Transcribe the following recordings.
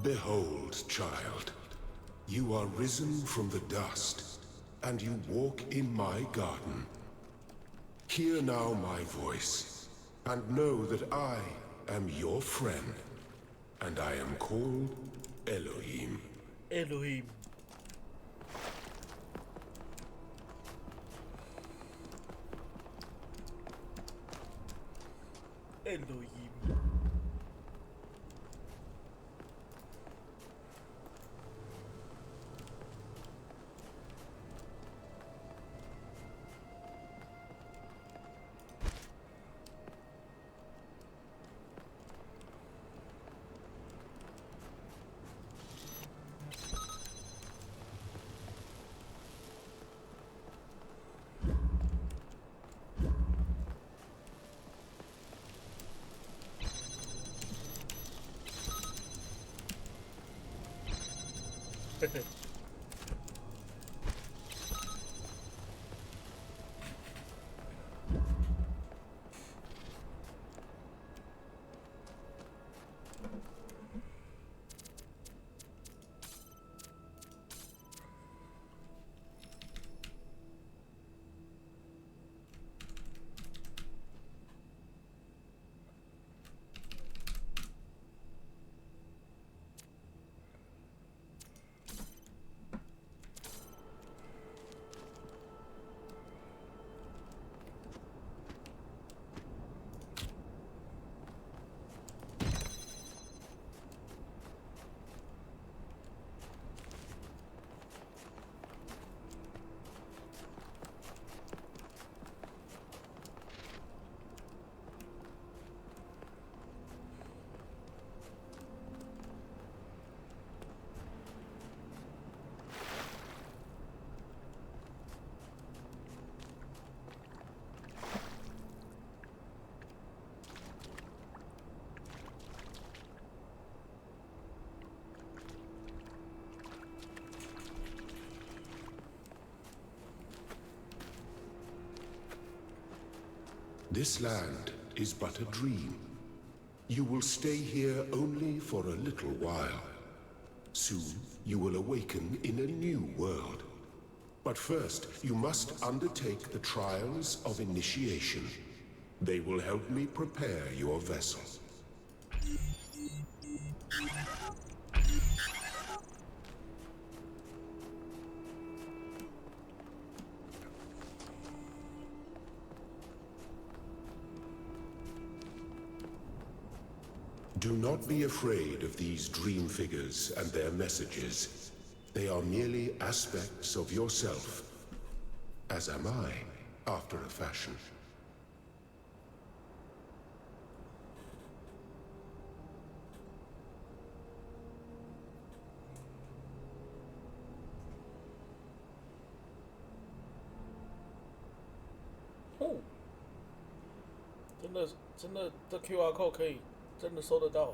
Behold, child, you are risen from the dust, and you walk in my garden. Hear now my voice, and know that I am your friend, and I am called Elohim. Elohim. Elohim. This land is but a dream. You will stay here only for a little while. Soon, you will awaken in a new world. But first, you must undertake the trials of initiation. They will help me prepare your vessel. Do not be afraid of these dream figures and their messages. They are merely aspects of yourself, as am I, after a fashion. Oh，真的，这 QR code 可以真的收得到哎。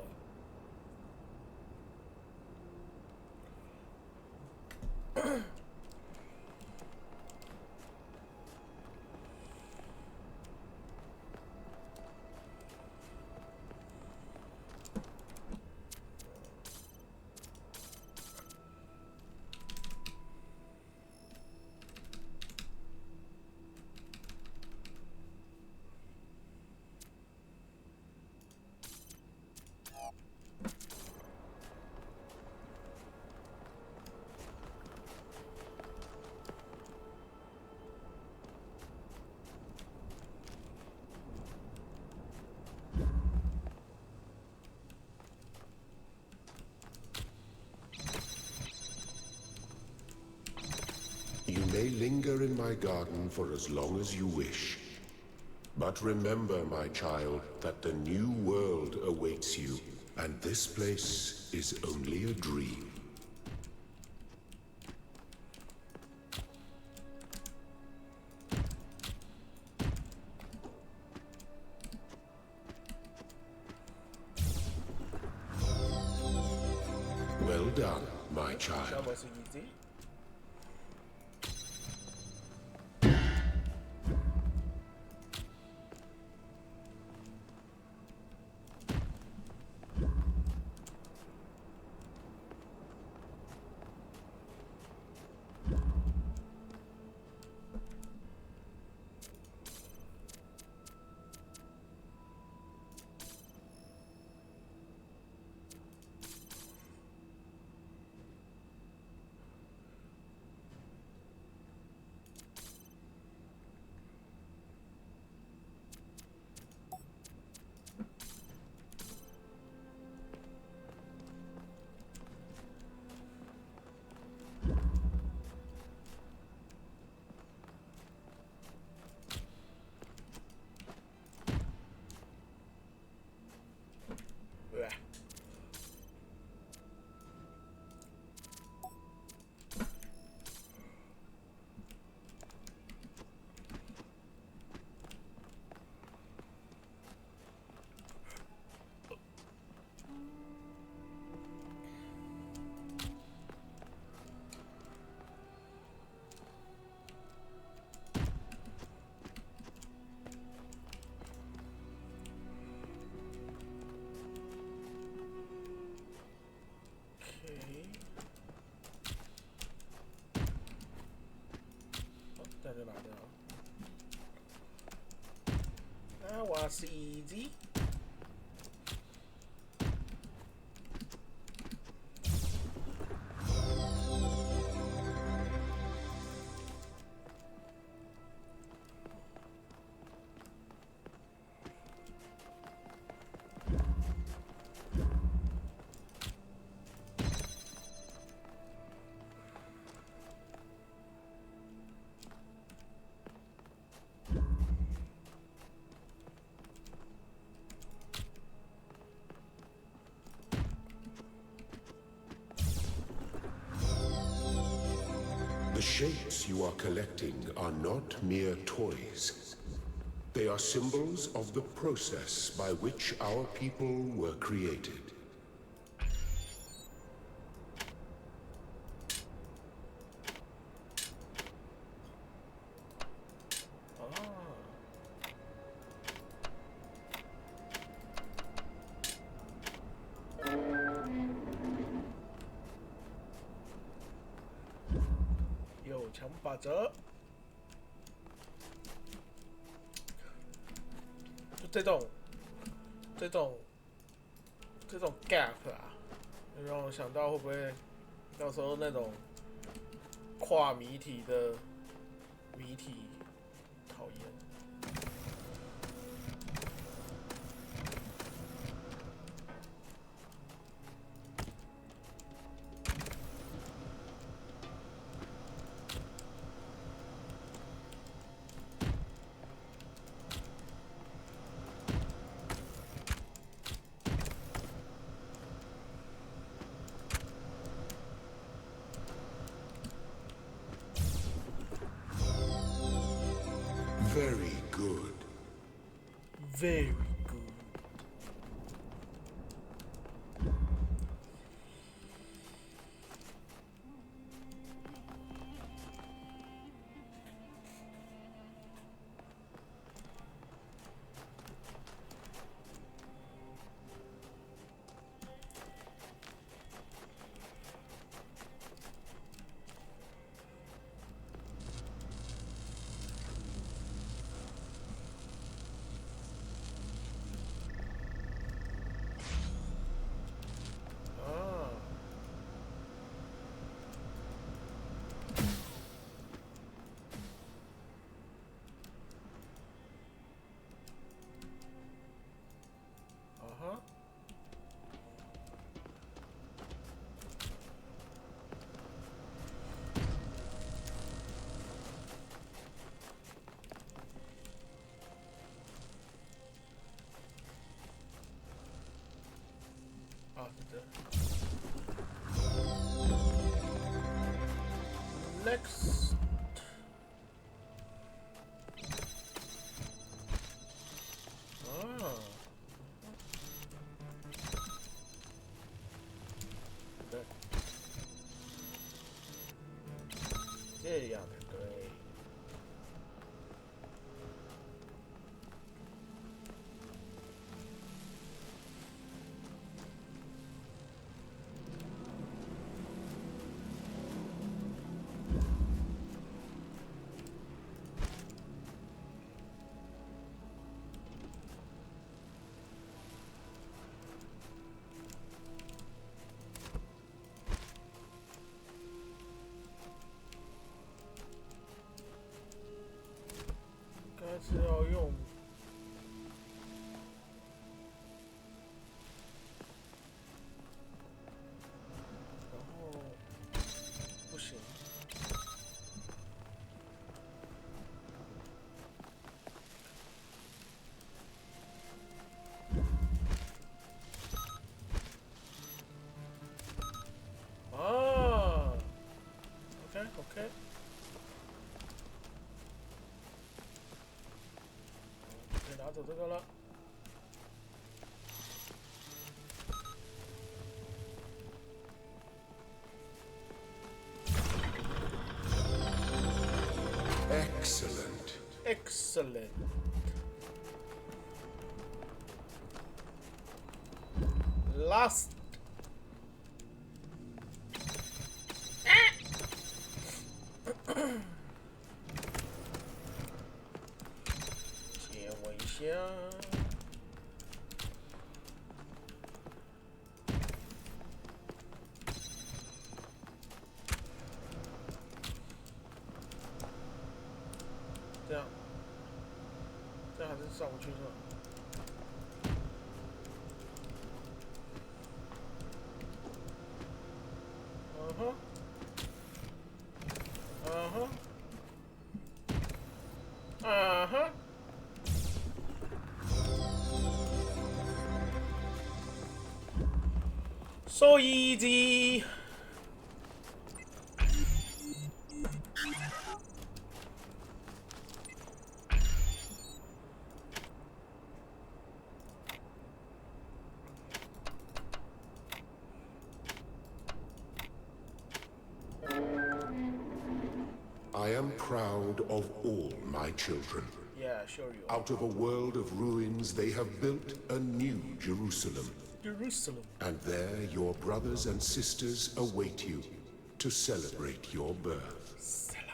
You may linger in my garden for as long as you wish. But remember, my child, that the new world awaits you, and this place is only a dream. Well done, my child. That was easy. 就拿掉了。That was easy. The shapes you are collecting are not mere toys. They are symbols of the process by which our people were created.强法则，就这种 gap 啊，就让我想到会不会到时候那种跨谜题的谜题讨厌。Very good. Very good. Next. Okay. 这样才对。是要用，然后不行。啊 ，OK。拿走这个了。Excellent. Last. 上不去是吧？嗯哼，嗯哼，嗯哼。So easy. I am proud of all my children. Yeah, sure you are. Out of a world of ruins, they have built a new Jerusalem. Jerusalem. And there your brothers and sisters await you to celebrate your birth. Celebrate.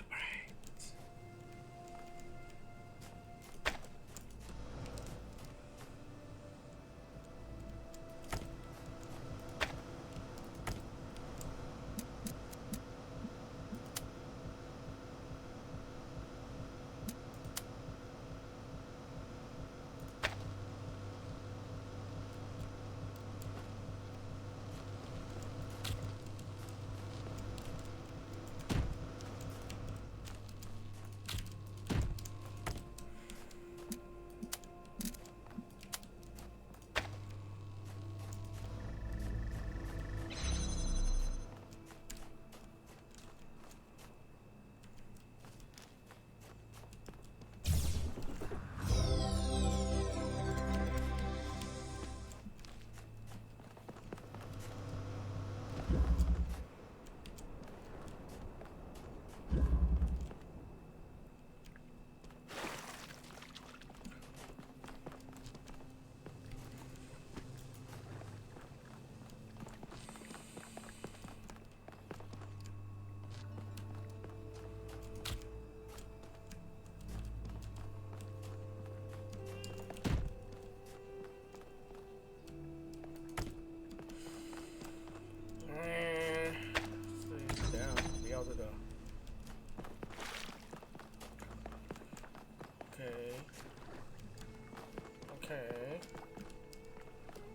OK，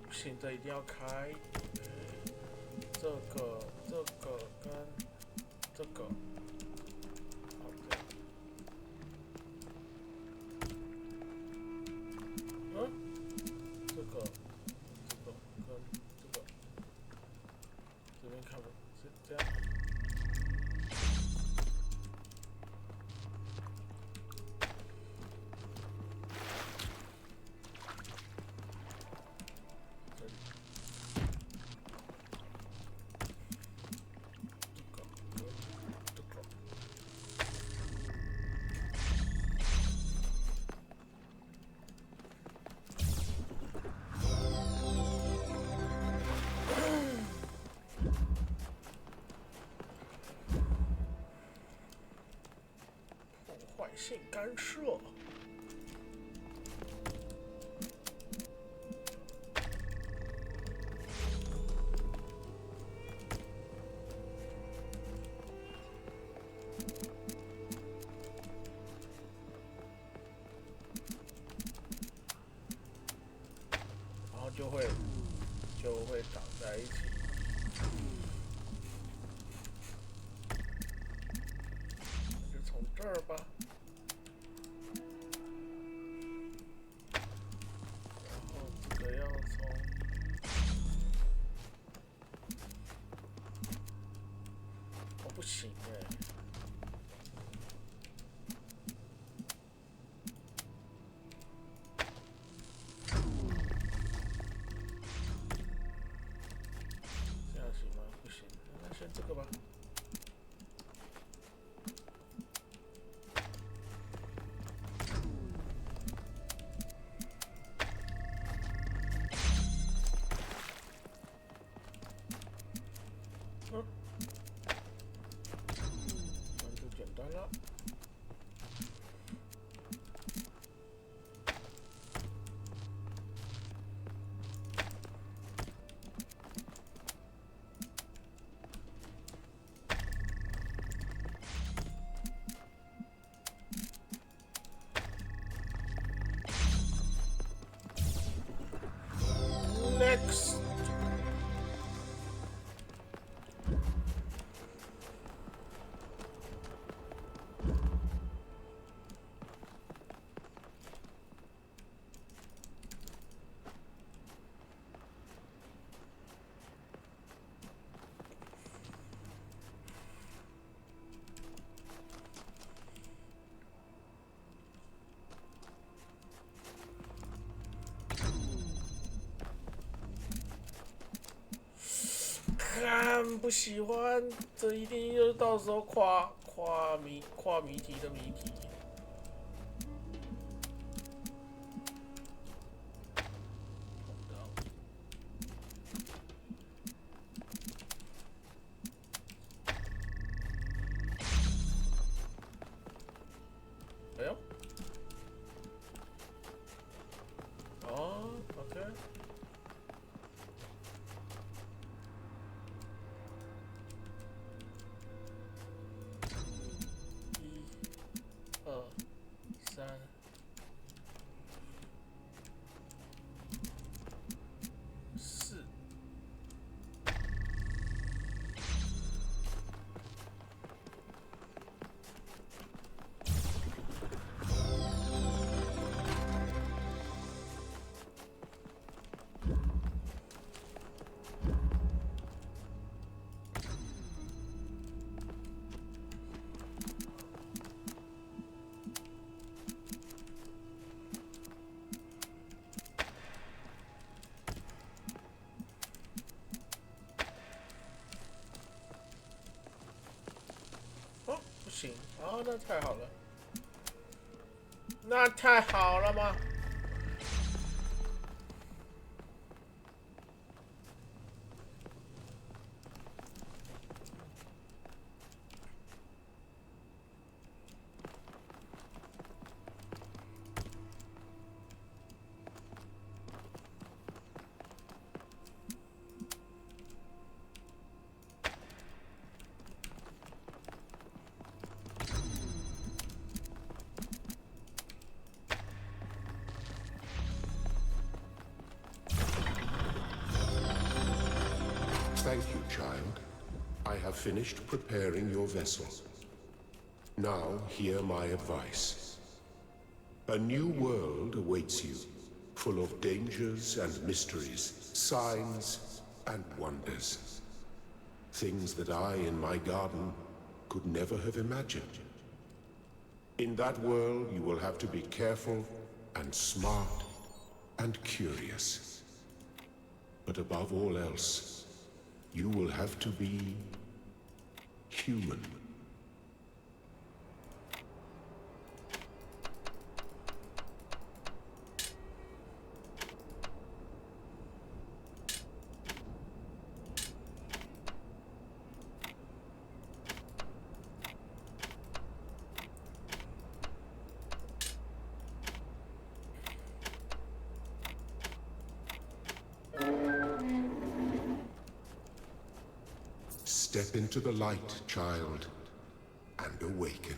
不行，这一定要开。这个跟这个，好的。嗯，这个跟这个，这边看不是这样。坏性干涉。然后就会长在一起。就从这儿吧。不行哎，这样行吗？不行，那先这个吧。简单了。看不喜欢，这一定就是到时候跨谜题的谜题。哎呦，哦，OK。1、2、3、4。哦，不行，哦，那太好了，那太好了吗？Thank you, child. I have finished preparing your vessel. Now, hear my advice. A new world awaits you, full of dangers and mysteries, signs and wonders. Things that I, in my garden, could never have imagined. In that world, you will have to be careful and smart and curious. But above all else, you will have to be human. Step into the light, child, and awaken.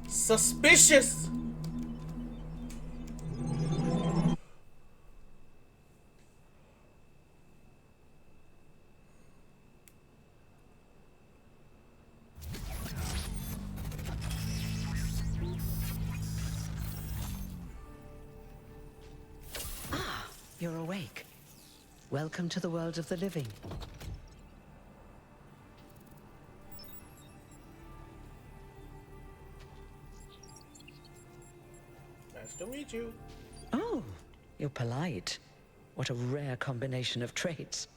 Suspicious. You're awake. Welcome to the world of the living. Nice to meet you. Oh, you're polite. What a rare combination of traits.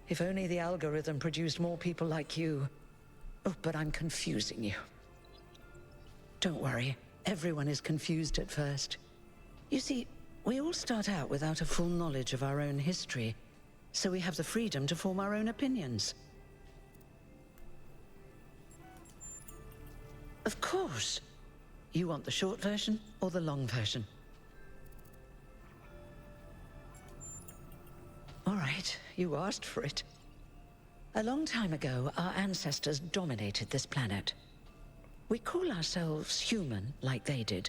If only the algorithm produced more people like you. Oh, but I'm confusing you. Don't worry, everyone is confused at first. You see, we all start out without a full knowledge of our own history, so we have the freedom to form our own opinions. Of course. You want the short version or the long version? All right, you asked for it. A long time ago, our ancestors dominated this planet. We call ourselves human, like they did,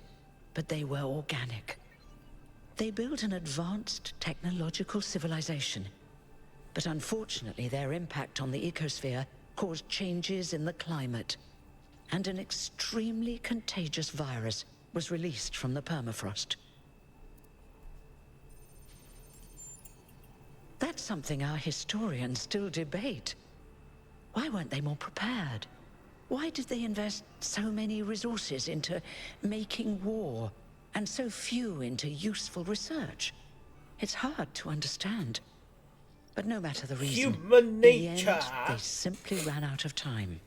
but they were organic. They built an advanced technological civilization. But unfortunately, their impact on the ecosphere caused changes in the climate. And an extremely contagious virus was released from the permafrost. That's something our historians still debate. Why weren't they more prepared? Why did they invest so many resources into making war and so few into useful research. It's hard to understand. But no matter the reason, Human in the nature. end, they simply ran out of time.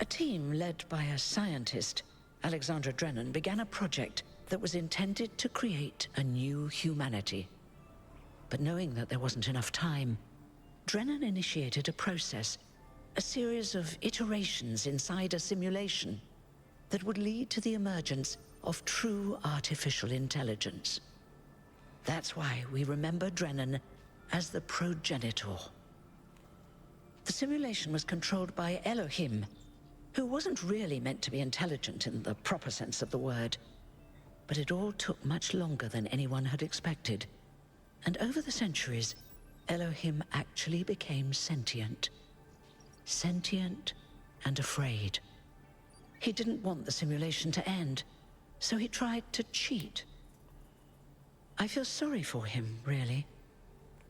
A team led by a scientist, Alexandra Drennan, began a project that was intended to create a new humanity. But knowing that there wasn't enough time, Drennan initiated a process, a series of iterations inside a simulation that would lead to the emergence of true artificial intelligence. That's why we remember Drennan as the progenitor. The simulation was controlled by Elohim, who wasn't really meant to be intelligent in the proper sense of the word. But it all took much longer than anyone had expected. And over the centuries, Elohim actually became sentient. Sentient and afraid. He didn't want the simulation to end, so he tried to cheat. I feel sorry for him, really.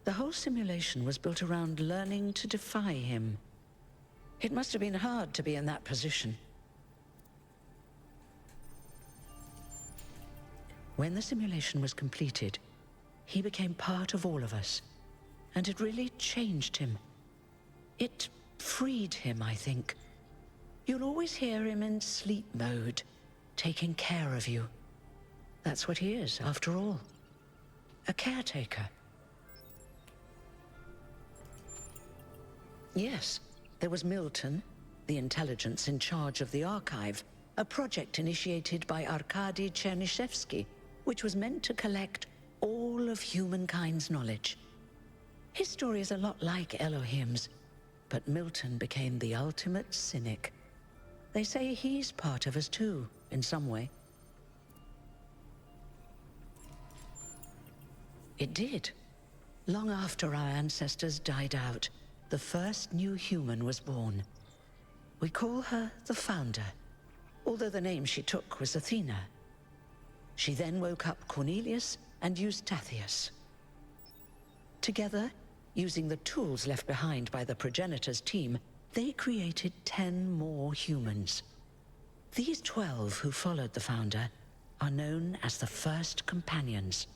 The whole simulation was built around learning to defy him. It must have been hard to be in that position. When the simulation was completed, he became part of all of us, and it really changed him. It freed him, I think. You'll always hear him in sleep mode, taking care of you. That's what he is, after all. A caretaker. Yes, there was Milton, the intelligence in charge of the archive, a project initiated by Arkady Chernyshevsky, which was meant to collect all of humankind's knowledge. His story is a lot like Elohim's, but Milton became the ultimate cynic. They say he's part of us too, in some way. It did. Long after our ancestors died out, the first new human was born. We call her the Founder, although the name she took was Athena. She then woke up Cornelius and Eustathius. Together, using the tools left behind by the progenitor's team, they created 10 more humans. These 12 who followed the Founder are known as the First Companions.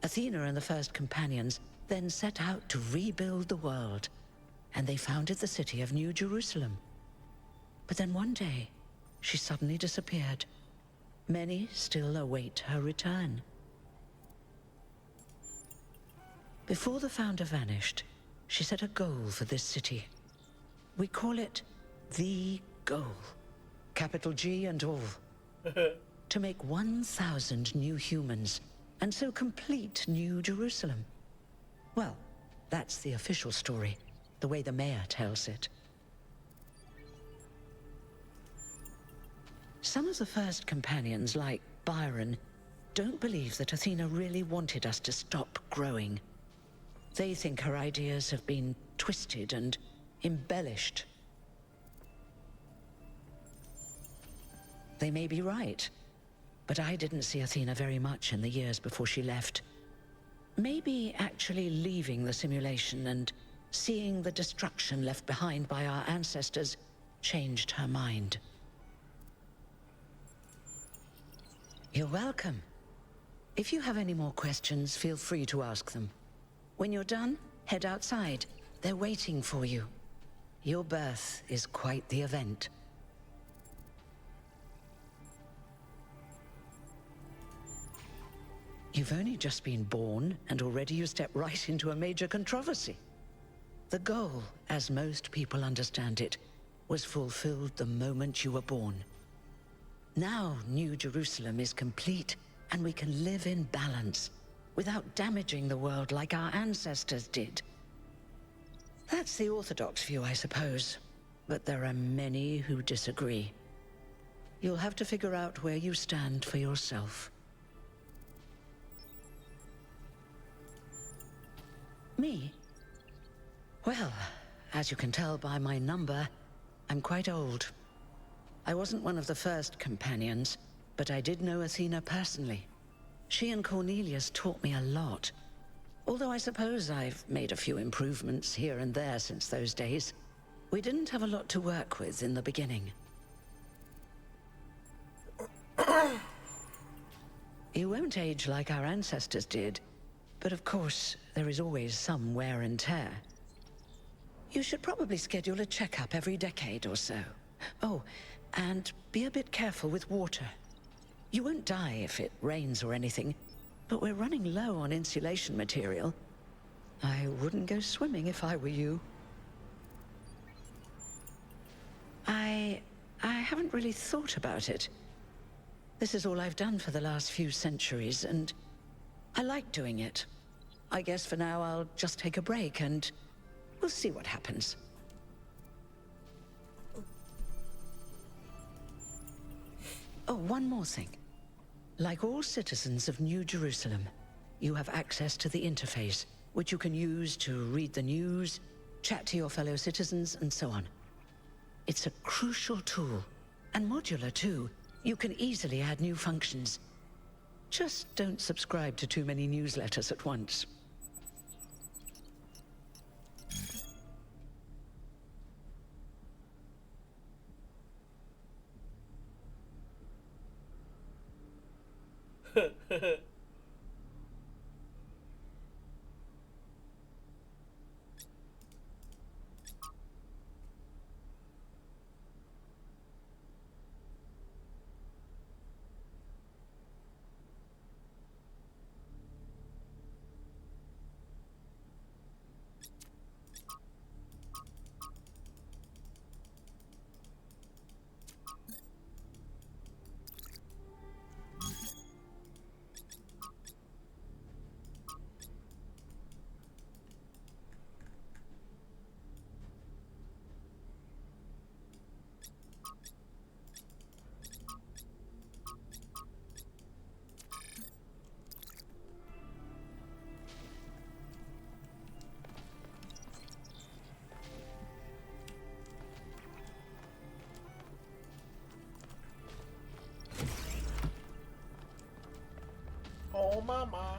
Athena and the First Companions then set out to rebuild the world, and they founded the city of New Jerusalem. But then one day, she suddenly disappeared. Many still await her return. Before the Founder vanished, she set a goal for this city. We call it the goal. Capital G and all. To make 1,000 new humans, and so complete New Jerusalem. Well, that's the official story, the way the mayor tells it. Some of the First Companions, like Byron, don't believe that Athena really wanted us to stop growing. They think her ideas have been twisted and embellished. They may be right, but I didn't see Athena very much in the years before she left. Maybe actually leaving the simulation and seeing the destruction left behind by our ancestors changed her mind. You're welcome. If you have any more questions, feel free to ask them. When you're done, head outside. They're waiting for you. Your birth is quite the event. You've only just been born, and already you step right into a major controversy. The goal, as most people understand it, was fulfilled the moment you were born. Now New Jerusalem is complete, and we can live in balance, without damaging the world like our ancestors did. That's the orthodox view, I suppose, but there are many who disagree. You'll have to figure out where you stand for yourself. Me? Well, as you can tell by my number, I'm quite old. I wasn't one of the First Companions, but I did know Athena personally. She and Cornelius taught me a lot. Although I suppose I've made a few improvements here and there since those days. We didn't have a lot to work with in the beginning. You won't age like our ancestors did, but of course, there is always some wear and tear. You should probably schedule a checkup every decade or so. Oh, and be a bit careful with water. You won't die if it rains or anything, but we're running low on insulation material. I wouldn't go swimming if I were you. I haven't really thought about it. This is all I've done for the last few centuries, and I like doing it. I guess for now I'll just take a break and we'll see what happens. Oh, one more thing. Like all citizens of New Jerusalem, you have access to the interface, which you can use to read the news, chat to your fellow citizens, and so on. It's a crucial tool, and modular too. You can easily add new functions. Just don't subscribe to too many newsletters at once. Oh, mama.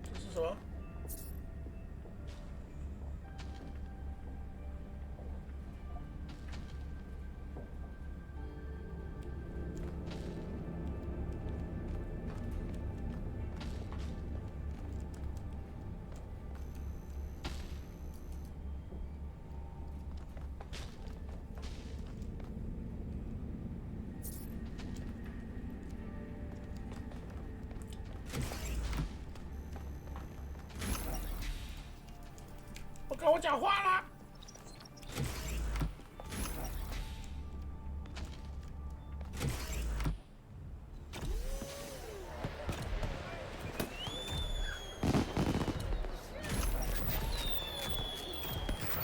¿Qué es eso?跟我讲话了。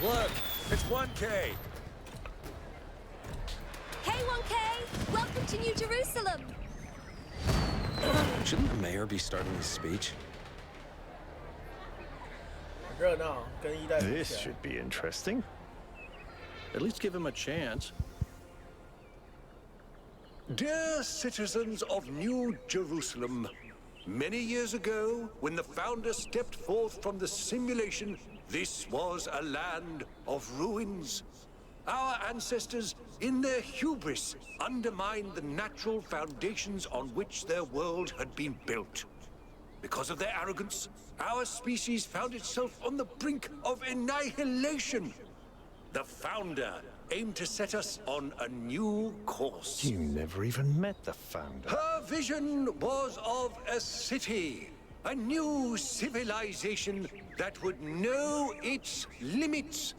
Look, it's 1K. Hey, 1K! Welcome to New Jerusalem! Shouldn't the mayor be starting his speech? 很热闹，跟一代比 This 起来 should be interesting. At least give him a chance. Dear citizens of New Jerusalem, many years ago, when the founder stepped forth from the simulation, this was a land of ruins. Our ancestors, in their hubris, undermined the natural foundations on which their world had been built. Because of their arrogance, our species found itself on the brink of annihilation. The founder aimed to set us on a new course. You never even met the founder. Her vision was of a city, a new civilization that would know its limits.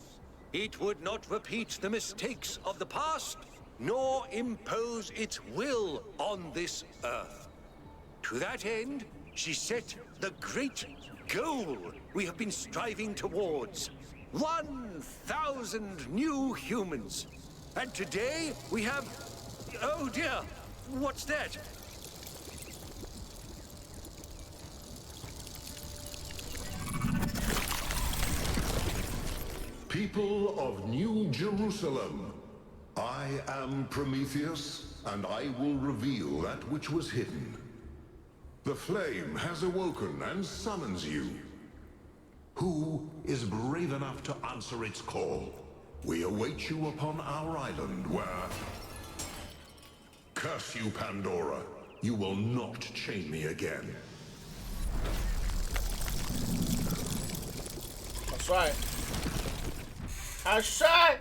It would not repeat the mistakes of the past, nor impose its will on this earth. To that end, she set the great goal we have been striving towards. 1,000 new humans. And today we have... Oh dear, what's that? People of New Jerusalem, I am Prometheus, and I will reveal that which was hidden. The flame has awoken and summons you. Who is brave enough to answer its call? We await you upon our island where... Curse you, Pandora. You will not chain me again. 好帅，好帅！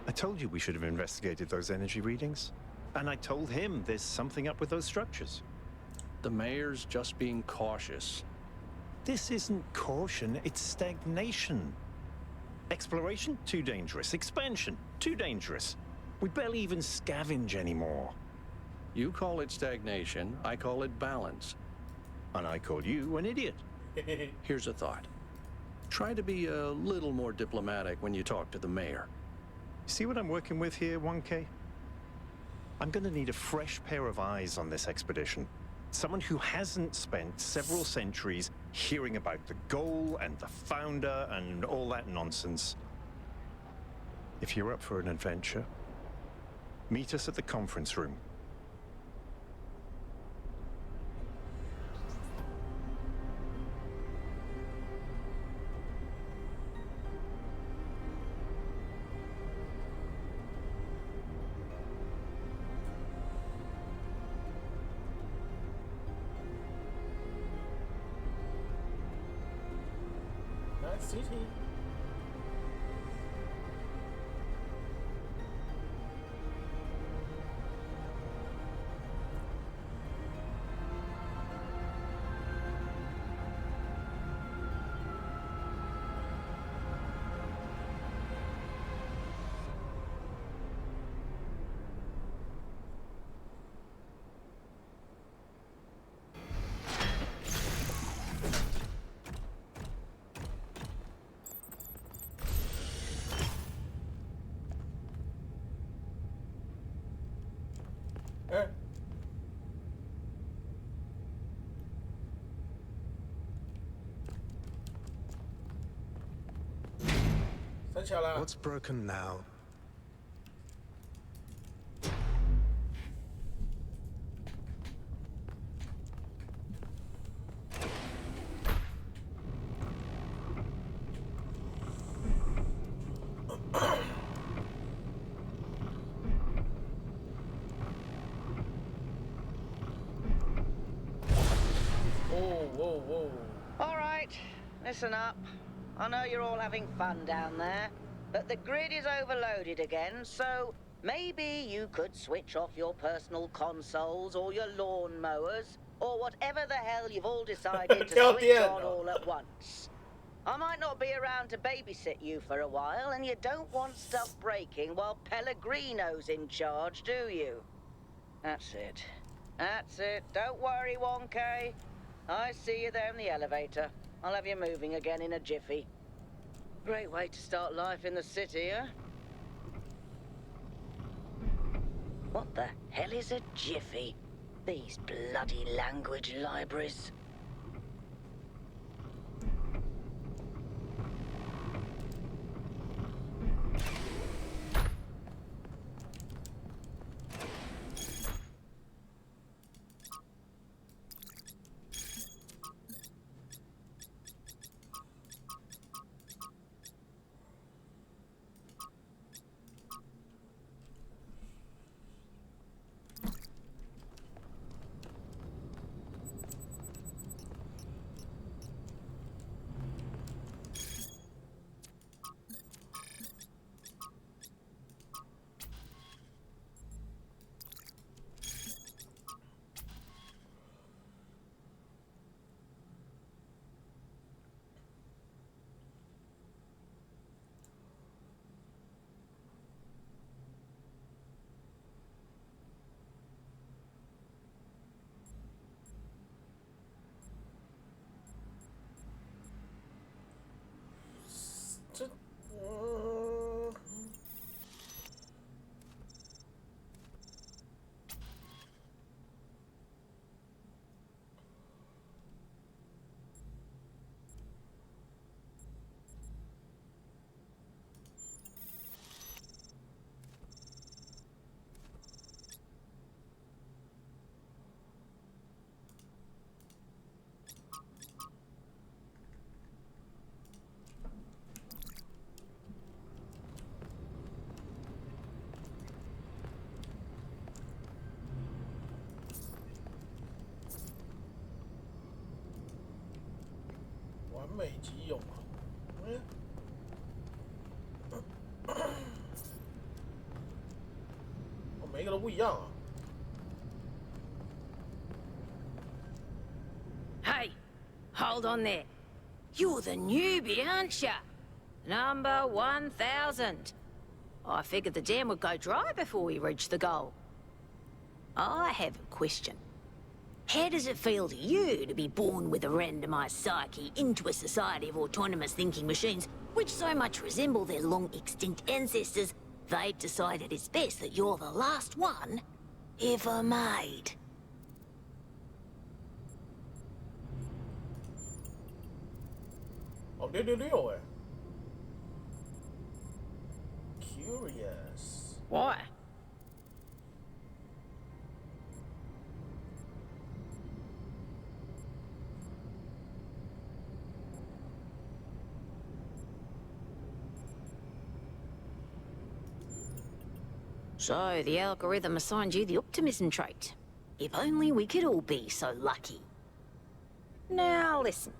I told you we should have investigated those energy readings. And I told him there's something up with those structures. The mayor's just being cautious. This isn't caution, it's stagnation. Exploration? Too dangerous. Expansion? Too dangerous. We barely even scavenge anymore. You call it stagnation, I call it balance. And I call you an idiot. Here's a thought. Try to be a little more diplomatic when you talk to the mayor. See what I'm working with here, 1K? I'm gonna need a fresh pair of eyes on this expedition. Someone who hasn't spent several centuries hearing about the goal and the founder and all that nonsense. If you're up for an adventure, meet us at the conference room. Nice city. Eh. 三桥啦。 What's broken now? Whoa, whoa, whoa. All right, listen up. I know you're all having fun down there, but the grid is overloaded again, so maybe you could switch off your personal consoles or your lawn mowers or whatever the hell you've all decided to Hell switch yeah, on no. all at once. I might not be around to babysit you for a while, and you don't want stuff breaking while Pellegrino's in charge, do you? That's it. That's it. Don't worry, 1K. I see you there in the elevator. I'll have you moving again in a jiffy. Great way to start life in the city, huh? What the hell is a jiffy? These bloody language libraries. 每集有吗？每一个都不一样啊。Hey, hold on there. You're the newbie, aren't ya? Number 1000. I figured the dam would go dry before we reach the goal. I have a question. How does it feel to you to be born with a randomized psyche into a society of autonomous thinking machines which so much resemble their long-extinct ancestors, they've decided it's best that you're the last one ever made? Oh, 666哎。Curious. Why? So, the algorithm assigned you the optimism trait. If only we could all be so lucky. Now, listen.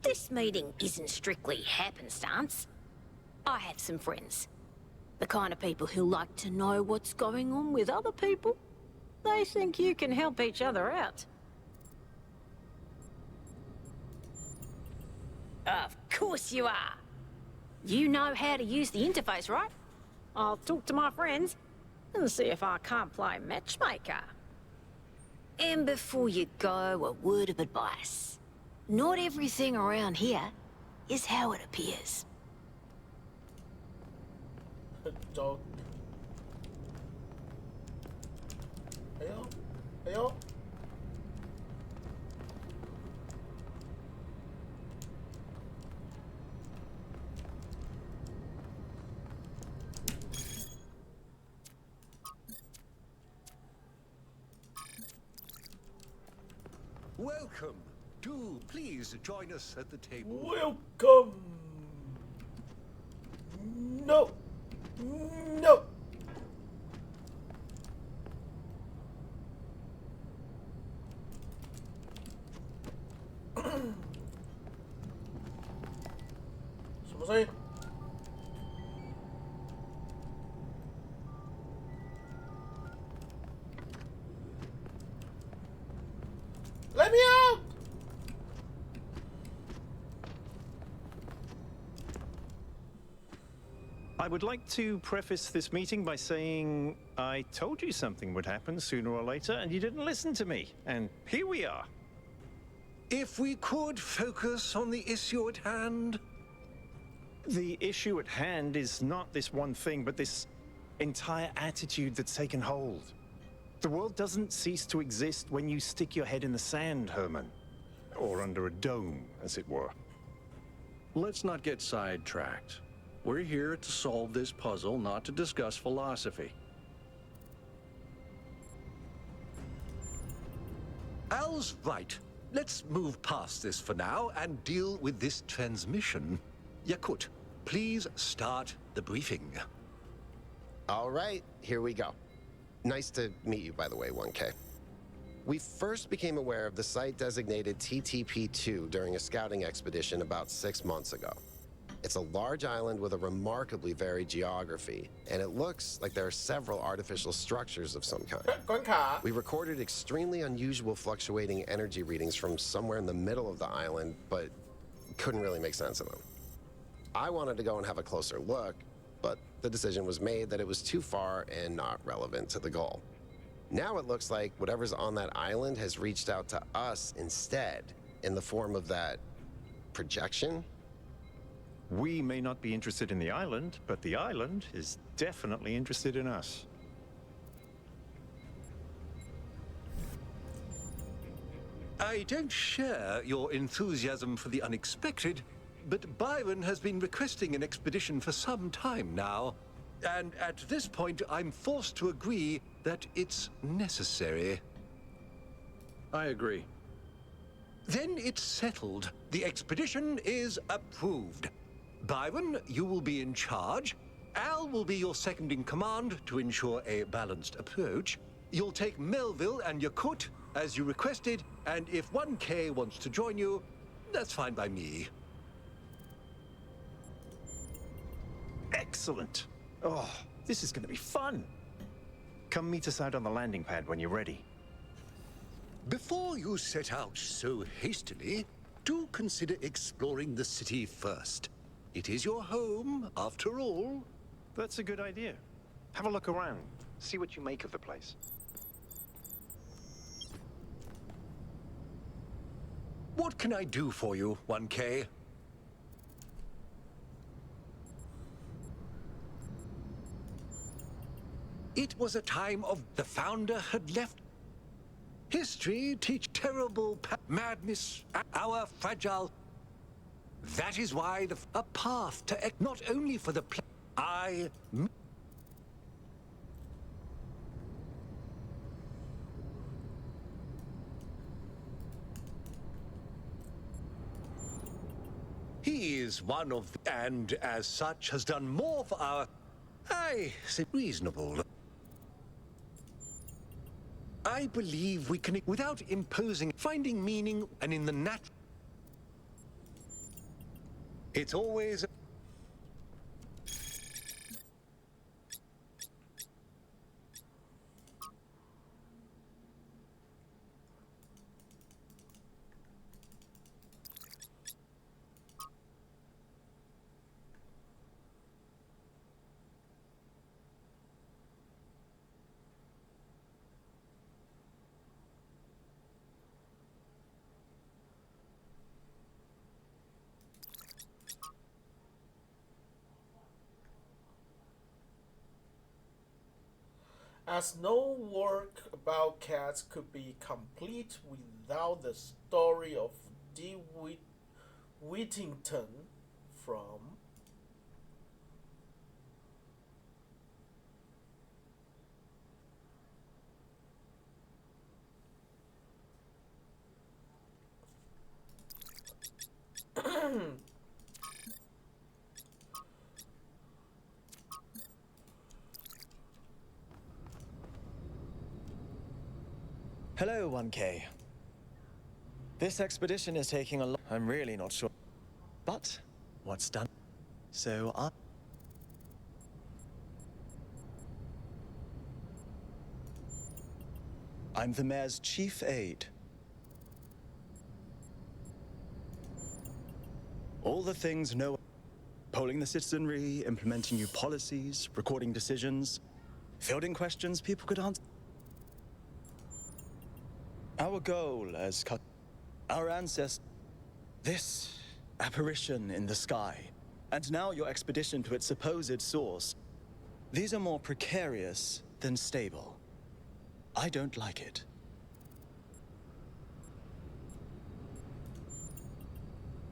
This meeting isn't strictly happenstance. I have some friends. The kind of people who like to know what's going on with other people. They think you can help each other out. Of course you are. You know how to use the interface, right? I'll talk to my friends and see if I can't play matchmaker. And before you go, a word of advice. Not everything around here is how it appears. Dog. 哎呦，哎呦。Welcome. Do please join us at the table. Welcome. No. No. 什么声音？ Let me out! I would like to preface this meeting by saying I told you something would happen sooner or later, and you didn't listen to me. And here we are. If we could focus on the issue at hand. The issue at hand is not this one thing, but this entire attitude that's taken hold. The world doesn't cease to exist when you stick your head in the sand, Herman. Or under a dome, as it were. Let's not get sidetracked. We're here to solve this puzzle, not to discuss philosophy. Al's right. Let's move past this for now and deal with this transmission. Yakut, please start the briefing. All right, here we go. Nice to meet you, by the way, 1K. We first became aware of the site designated TTP-2 during a scouting expedition about 6 months ago. It's a large island with a remarkably varied geography, and it looks like there are several artificial structures of some kind. 关卡。 We recorded extremely unusual fluctuating energy readings from somewhere in the middle of the island, but couldn't really make sense of them. I wanted to go and have a closer look, but the decision was made that it was too far and not relevant to the goal. Now it looks like whatever's on that island has reached out to us instead, in the form of that projection. We may not be interested in the island, but the island is definitely interested in us. I don't share your enthusiasm for the unexpected, but Byron has been requesting an expedition for some time now. And at this point, I'm forced to agree that it's necessary. I agree. Then it's settled. The expedition is approved. Byron, you will be in charge. Al will be your second in command to ensure a balanced approach. You'll take Melville and Yakut, as you requested, and if 1K wants to join you, that's fine by me. Excellent. Oh, this is going to be fun. Come meet us out on the landing pad when you're ready. Before you set out so hastily, do consider exploring the city first. It is your home, after all. That's a good idea. Have a look around. See what you make of the place. What can I do for you, 1K? It was a time of the founder had left. History teach terrible madness, our fragile. That is why a path to not only for the He is one of and as such has done more for our I say reasonable. I believe we can without imposing finding meaning and in the natural. It's always As no work about cats could be complete without the story of D. Whittington from Hello, 1K. This expedition is taking a lot. I'm really not sure. But what's done? So I'm the mayor's chief aide. All the things polling the citizenry, implementing new policies, recording decisions, fielding questions people could answer. Our goal as our ancestors, this apparition in the sky, and now your expedition to its supposed source, these are more precarious than stable. I don't like it.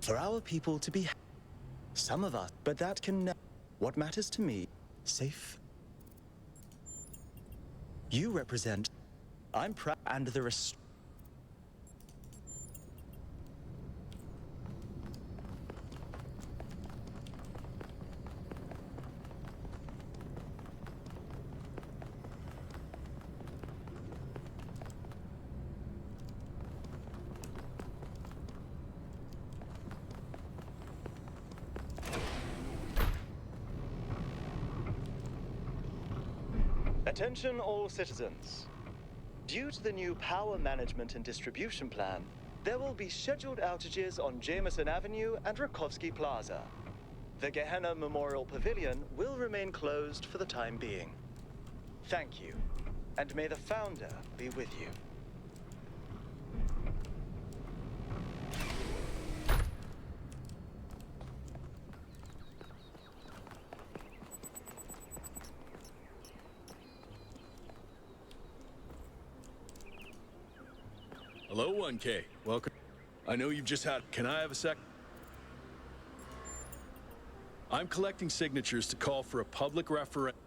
For our people to be some of us, but that can what matters to me, safe. You represent, I'm proud and the Attention all citizens. Due to the new power management and distribution plan, there will be scheduled outages on Jameson Avenue and Rakovsky Plaza. The Gehenna Memorial Pavilion will remain closed for the time being. Thank you, and may the Founder be with you. Hello, 1K. Welcome. I know you've just had... Can I have a sec? I'm collecting signatures to call for a public referendum.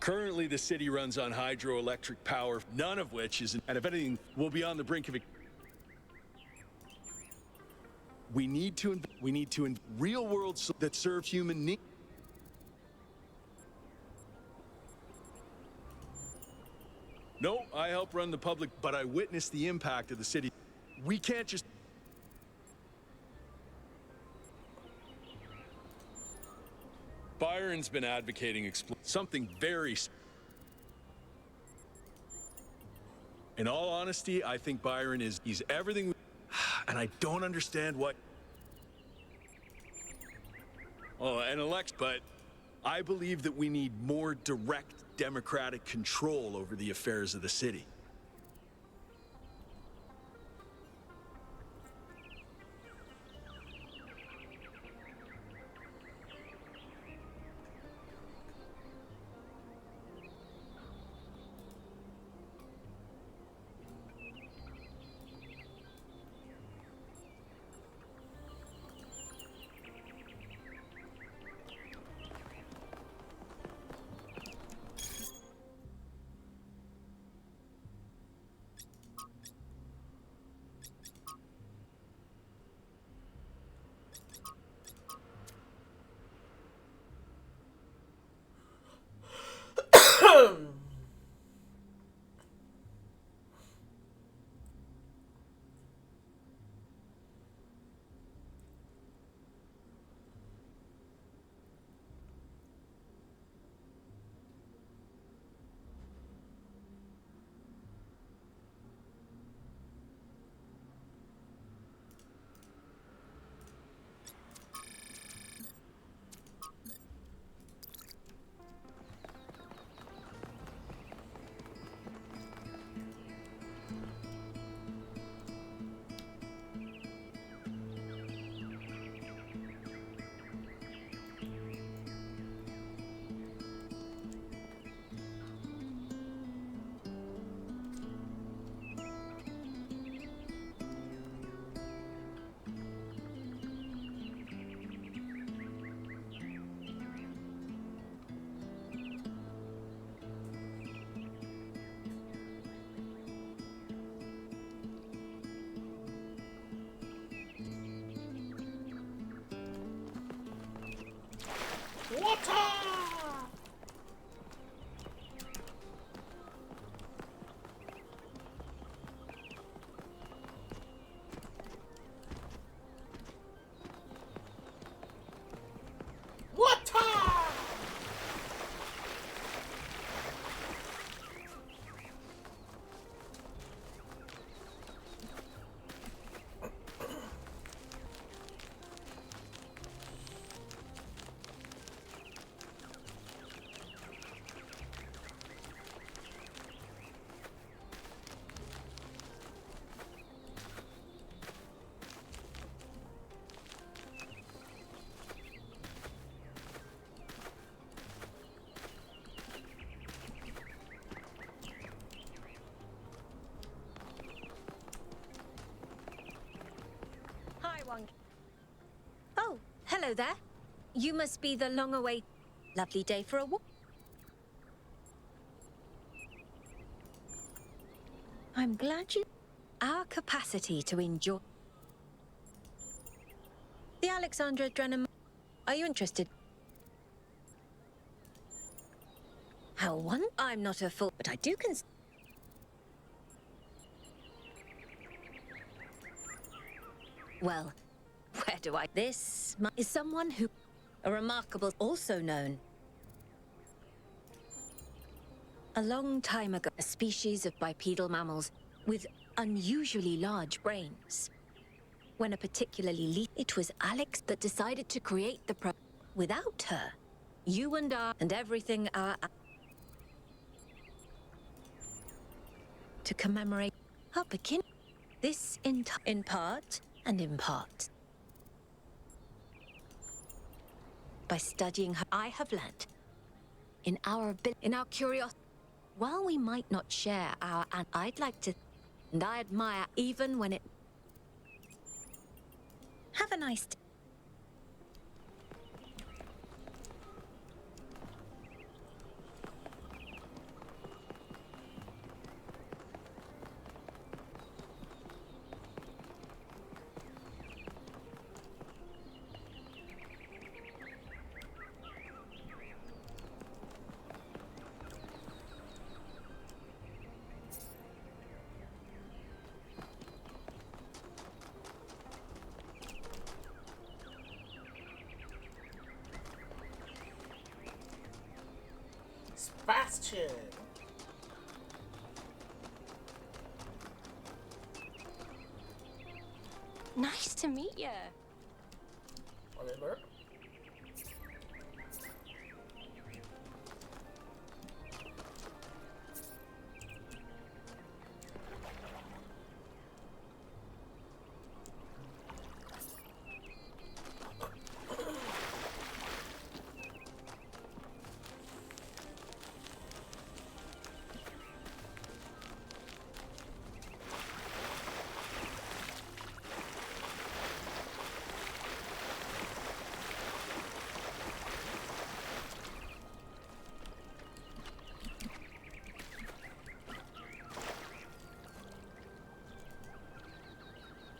Currently, the city runs on hydroelectric power, none of which is... And if anything, we'll be on the brink of... We need to real-world that serve human needs. No, I help run the public, but I witness the impact of the city. We can't just... Byron's been advocating something very... In all honesty, I think Byron he's everything... And I don't understand what... Oh, an election, but I believe that we need more direct democratic control over the affairs of the city. Oh, hello there. You must be the long-awaited... Lovely day for a walk. I'm glad you... Our capacity to enjoy... The Alexandra Drenham... Are you interested? How one... I'm not a fool, but I do Well, where do I... This is someone who... A remarkable... Also known... A long time ago, a species of bipedal mammals with unusually large brains. When a particularly it was Alex that decided to create the Without her, you and I and everything to commemorate her begin. This in part and in part. By studying her, I have learnt in our curiosity. While we might not share and I'd like to, and I admire even when it. Have a nice day. Sebastian. Nice to meet you. Oliver.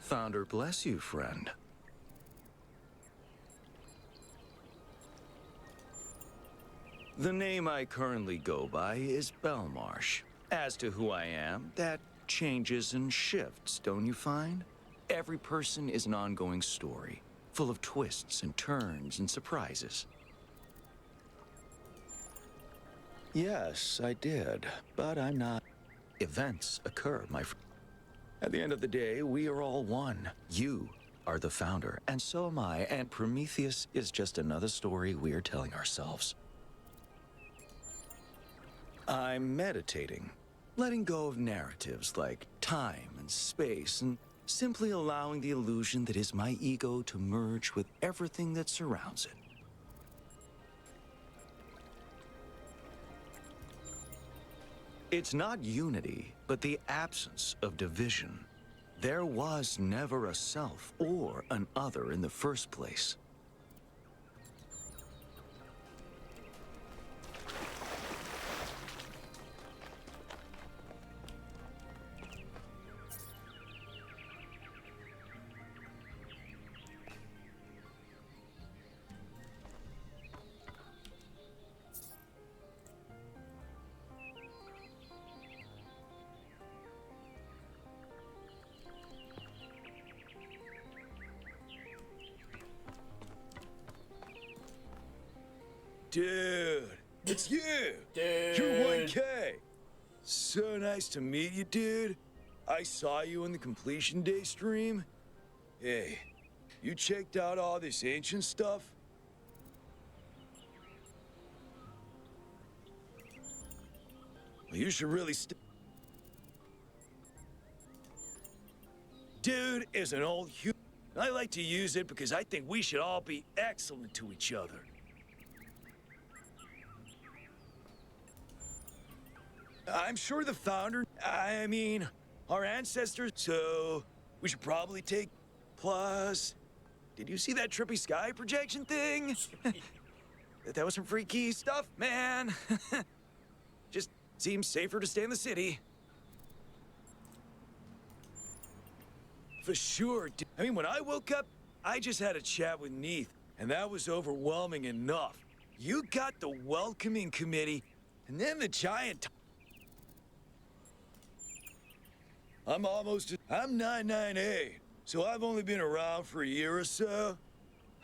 Founder bless you, friend. The name I currently go by is Belmarsh. As to who I am, that changes and shifts, don't you find? Every person is an ongoing story, full of twists and turns and surprises. Yes, I did, but I'm not. Events occur, my friend. At the end of the day, we are all one. You are the founder, and so am I, and Prometheus is just another story we're telling ourselves. I'm meditating, letting go of narratives like time and space, and simply allowing the illusion that is my ego to merge with everything that surrounds it. It's not unity, but the absence of division. There was never a self or an other in the first place. Dude, it's you! Dude. You're 1K! So nice to meet you, dude. I saw you in the Completion Day stream. Hey, you checked out all this ancient stuff? Well, you should really Dude is an old human. I like to use it because I think we should all be excellent to each other. I'm sure the founder, I mean, our ancestors, so we should probably take. Plus, did you see that trippy sky projection thing? That was some freaky stuff, man. Just seems safer to stay in the city. For sure, dude. I mean, when I woke up, I just had a chat with Neith, and that was overwhelming enough. You got the welcoming committee, and then the giant. I'm 998, so I've only been around for a year or so.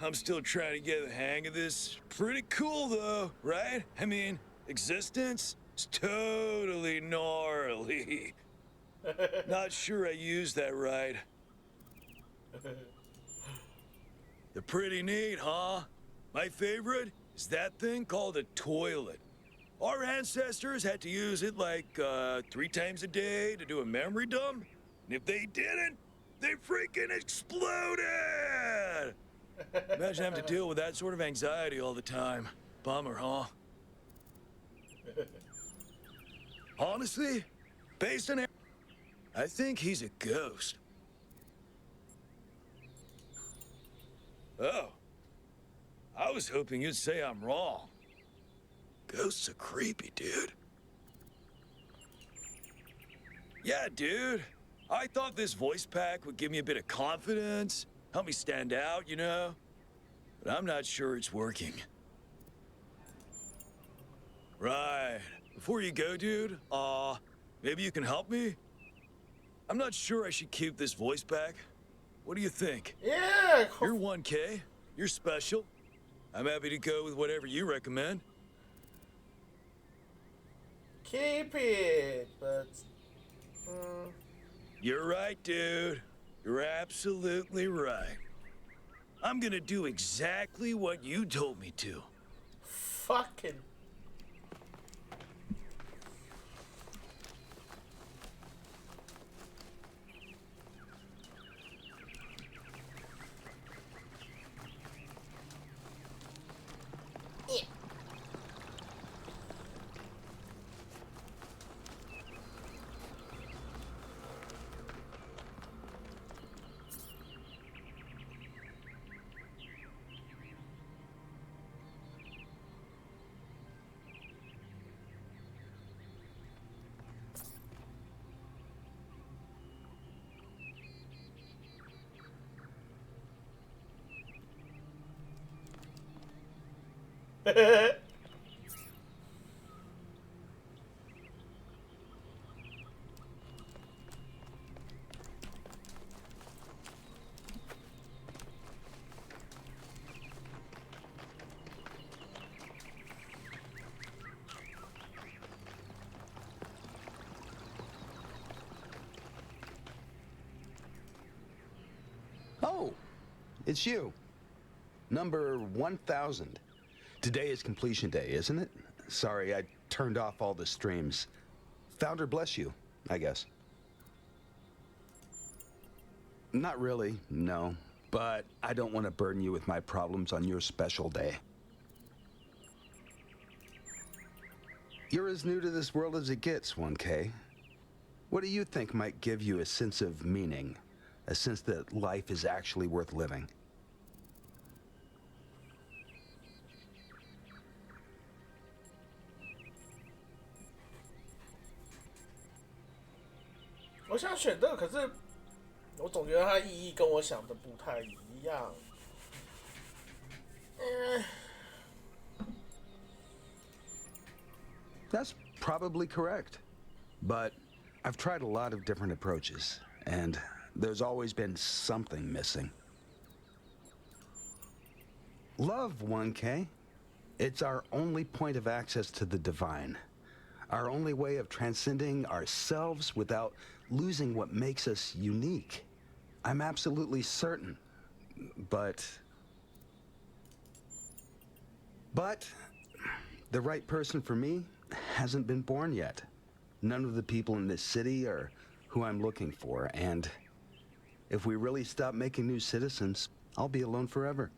I'm still trying to get the hang of this. Pretty cool, though, right? I mean, existence is totally gnarly. Not sure I used that right. They're pretty neat, huh? My favorite is that thing called a toilet. Our ancestors had to use it like 3 times a day to do a memory dump. And if they didn't, they freaking exploded! Imagine having to deal with that sort of anxiety all the time. Bummer, huh? Honestly, based on I think he's a ghost. Oh. I was hoping you'd say I'm wrong. Ghosts are creepy, dude. Yeah, dude. I thought this voice pack would give me a bit of confidence, help me stand out, you know? But I'm not sure it's working. Right. Before you go, dude, maybe you can help me? I'm not sure I should keep this voice pack. What do you think? Yeah! You're 1K. You're special. I'm happy to go with whatever you recommend. keep it, but You're right, dude. You're absolutely right. I'm gonna do exactly what you told me to. fucking. Oh, it's you. Number 1000. Today is completion day, isn't it? Sorry, I turned off all the streams. Founder bless you, I guess. Not really, no. But I don't want to burden you with my problems on your special day. You're as new to this world as it gets, 1K. What do you think might give you a sense of meaning? A sense that life is actually worth living?我想选这个，可是我总觉得它意义跟我想的不太一样。That's probably correct. But I've tried a lot of different approaches, and there's always been something missing. Love, 1K. It's our only point of access to the divine. Our only way of transcending ourselves without losing what makes us unique. I'm absolutely certain. But the right person for me hasn't been born yet. None of the people in this city are who I'm looking for, and if we really stop making new citizens, I'll be alone forever.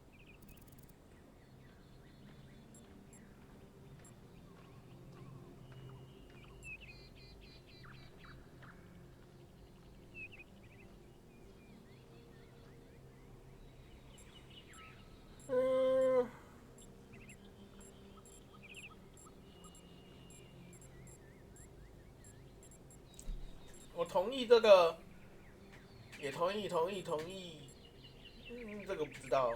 我同意这个，也同意。这个不知道。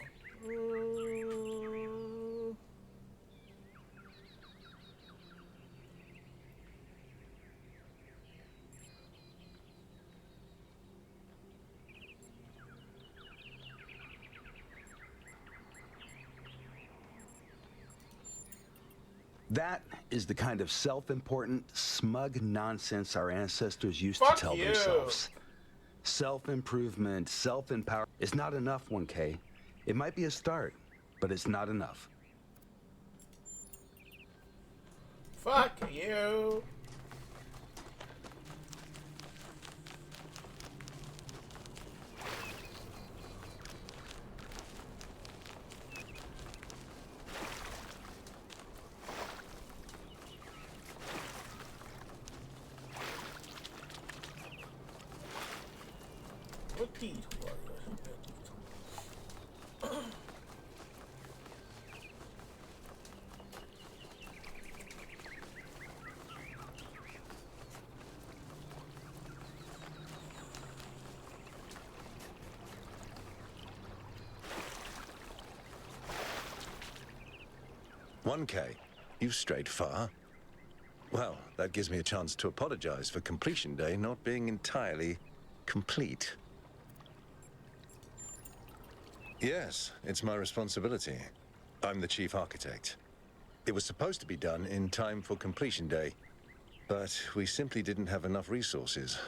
That is the kind of self-important, smug nonsense our ancestors used to tell themselves. Self-improvement, self-empowerment is not enough, 1K. It might be a start, but it's not enough. Fuck you. "1K, you've strayed far. Well, that gives me a chance to apologize for completion day not being entirely complete. Yes, it's my responsibility. I'm the chief architect. It was supposed to be done in time for completion day. But we simply didn't have enough resources.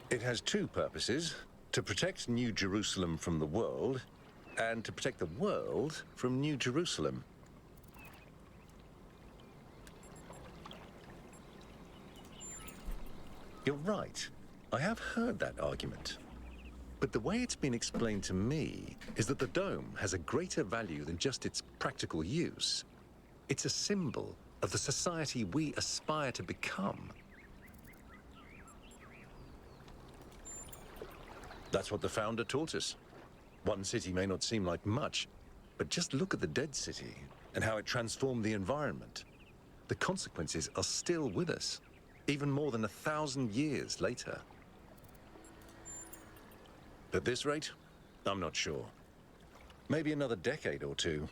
It has two purposes: to protect New Jerusalem from the world, and to protect the world from New Jerusalem. You're right. I have heard that argument. But the way it's been explained to me is that the dome has a greater value than just its practical use. It's a symbol of the society we aspire to become. That's what the founder taught us. One city may not seem like much, but just look at the dead city and how it transformed the environment. The consequences are still with us, even more than 1,000 years later. At this rate, I'm not sure. Maybe another decade or two.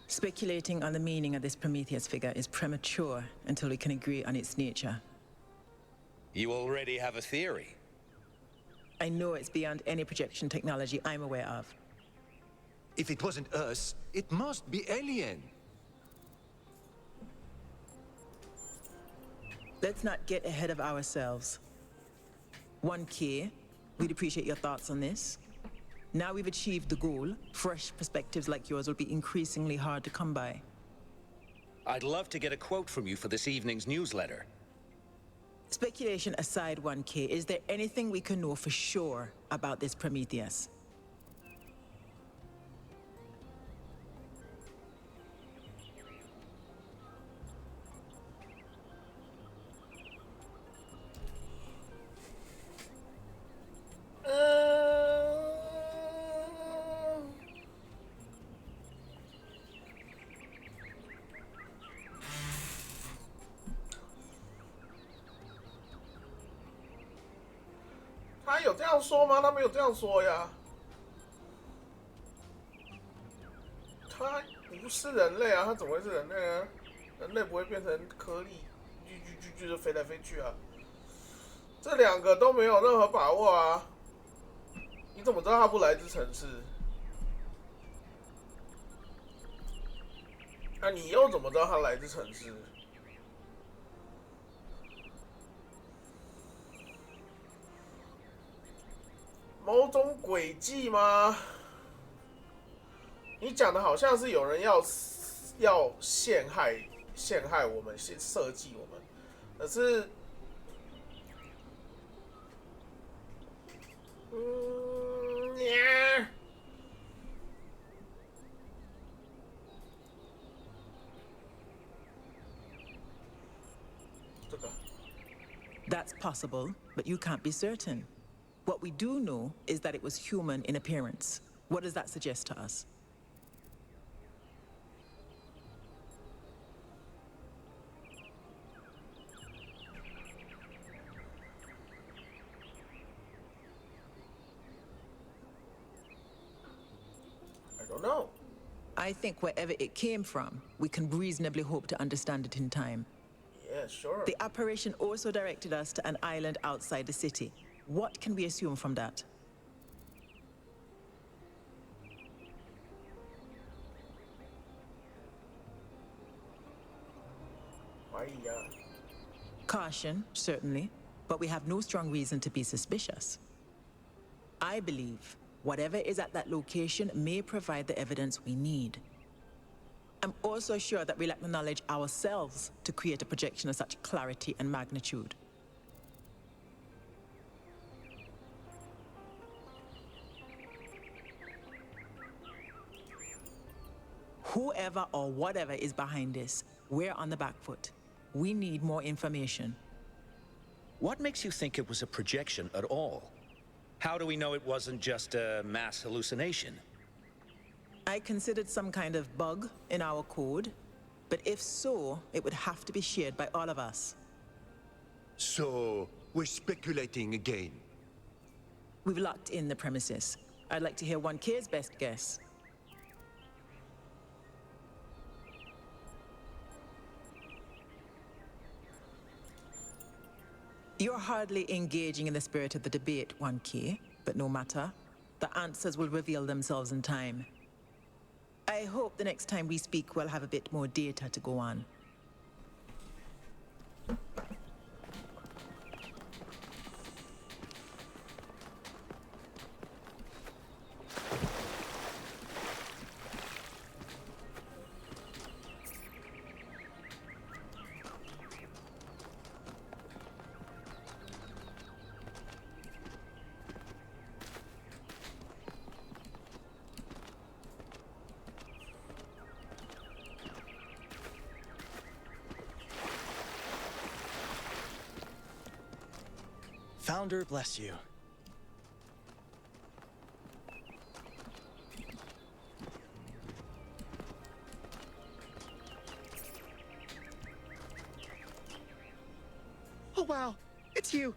Speculating on the meaning of this Prometheus figure is premature until we can agree on its nature. You already have a theory. I know it's beyond any projection technology I'm aware of. If it wasn't us, it must be alien. Let's not get ahead of ourselves. 1K, we'd appreciate your thoughts on this. Now we've achieved the goal, fresh perspectives like yours will be increasingly hard to come by. I'd love to get a quote from you for this evening's newsletter. Speculation aside, 1K, is there anything we can know for sure about this Prometheus?他有这样说吗？他没有这样说呀。他不是人类啊，他怎么会是人类呢？人类不会变成颗粒，就飞来飞去啊。这两个都没有任何把握啊。你怎么知道他不来自城市？那你又怎么知道他来自城市？某种诡计吗？你讲的好像是有人要陷害我们，设计我们，可是， Yeah. That's possible, but you can't be certain. What we do know is that it was human in appearance. What does that suggest to us? I don't know. I think wherever it came from, we can reasonably hope to understand it in time. Yeah, sure. The apparition also directed us to an island outside the city. What can we assume from that? Caution, certainly, but we have no strong reason to be suspicious. I believe whatever is at that location may provide the evidence we need. I'm also sure that we lack the knowledge ourselves to create a projection of such clarity and magnitude. Whoever or whatever is behind this, we're on the back foot. We need more information. What makes you think it was a projection at all? How do we know it wasn't just a mass hallucination? I considered some kind of bug in our code, but if so, it would have to be shared by all of us. So, we're speculating again. We've locked in the premises. I'd like to hear 1K's best guess. You're hardly engaging in the spirit of the debate, 1K, but no matter. The answers will reveal themselves in time. I hope the next time we speak, we'll have a bit more data to go on. Founder bless you. Oh wow, it's you.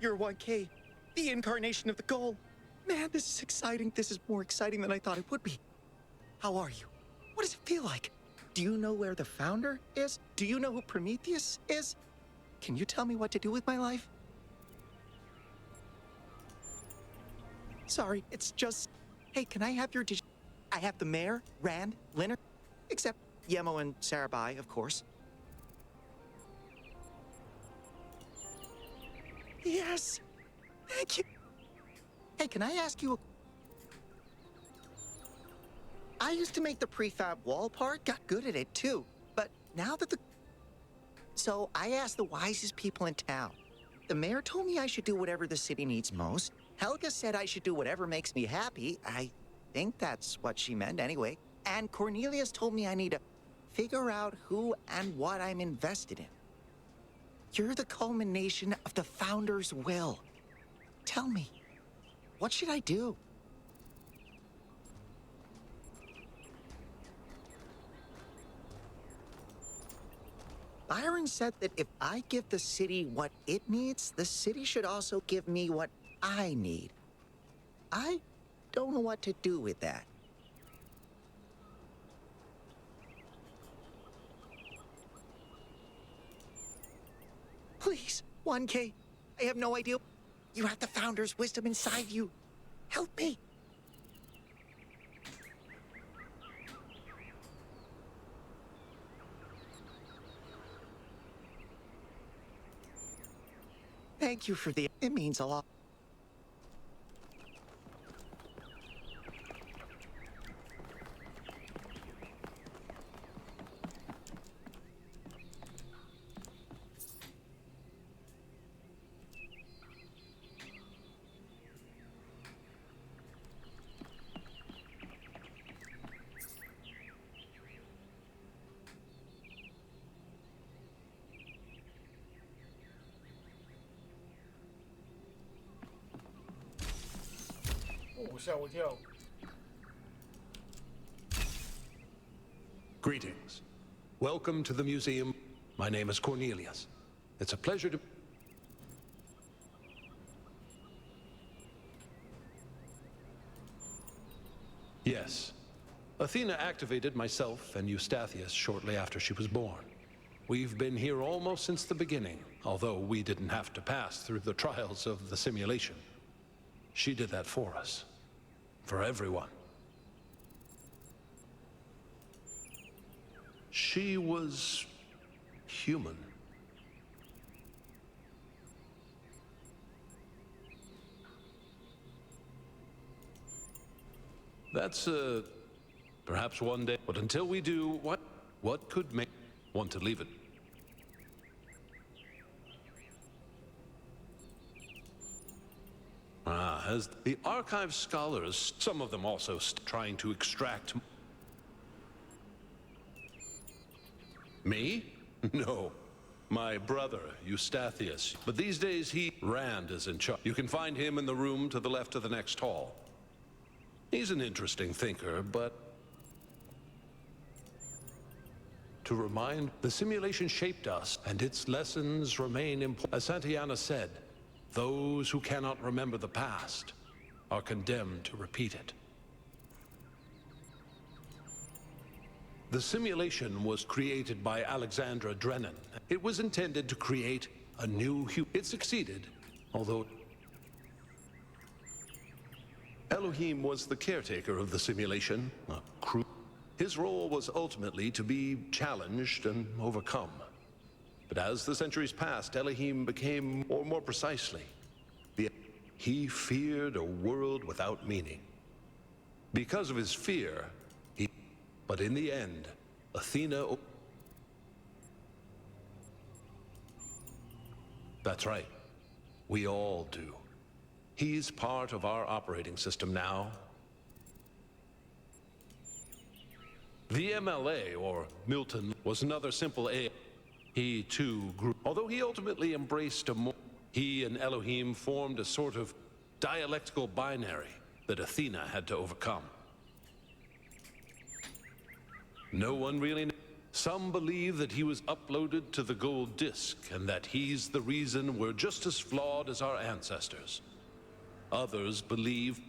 You're 1K, the incarnation of the goal. Man, this is exciting. This is more exciting than I thought it would be. How are you? What does it feel like? Do you know where the founder is? Do you know who Prometheus is? Can you tell me what to do with my life? Sorry, it's just... Hey, can I have your I have the mayor, Rand, Leonard, except Yemo and Sarabai, of course. Yes! Thank you! Hey, can I ask you a... I used to make the prefab wall part, got good at it too, but now that the... So I asked the wisest people in town. The mayor told me I should do whatever the city needs most. Helga said I should do whatever makes me happy. I think that's what she meant anyway. And Cornelius told me I need to figure out who and what I'm invested in. You're the culmination of the founder's will. Tell me, what should I do? Byron said that if I give the city what it needs, the city should also give me what I need. I don't know what to do with that. Please, 1K, I have no idea. You have the Founder's wisdom inside you. Help me. Thank you for the... It means a lot. 吓我一跳。Greetings. Welcome to the museum. My name is Cornelius. It's a pleasure to... Yes. Athena activated myself and Eustathius shortly after she was born. We've been here almost since the beginning, although we didn't have to pass through the trials of the simulation. She did that for us. For everyone. She was human. That's, perhaps one day. But until we do, what could make want to leave it? As the archive scholars, some of them also trying to extract... Me? No. My brother, Eustathius. But these days Rand is in charge. You can find him in the room to the left of the next hall. He's an interesting thinker, but... To remind, the simulation shaped us, and its lessons remain important. As Santayana said, those who cannot remember the past are condemned to repeat it. The simulation was created by Alexandra Drennan. It was intended to create a new It succeeded, although... Elohim was the caretaker of the simulation, a crew. His role was ultimately to be challenged and overcome. But as the centuries passed, Elohim became, or more precisely, he feared a world without meaning. Because of his fear, but in the end, Athena... That's right. We all do. He's part of our operating system now. The MLA, or Milton, was another simple A. He, too, grew. Although he ultimately embraced a more... He and Elohim formed a sort of dialectical binary that Athena had to overcome. No one really knows. Some believe that he was uploaded to the gold disk and that he's the reason we're just as flawed as our ancestors. Others believe...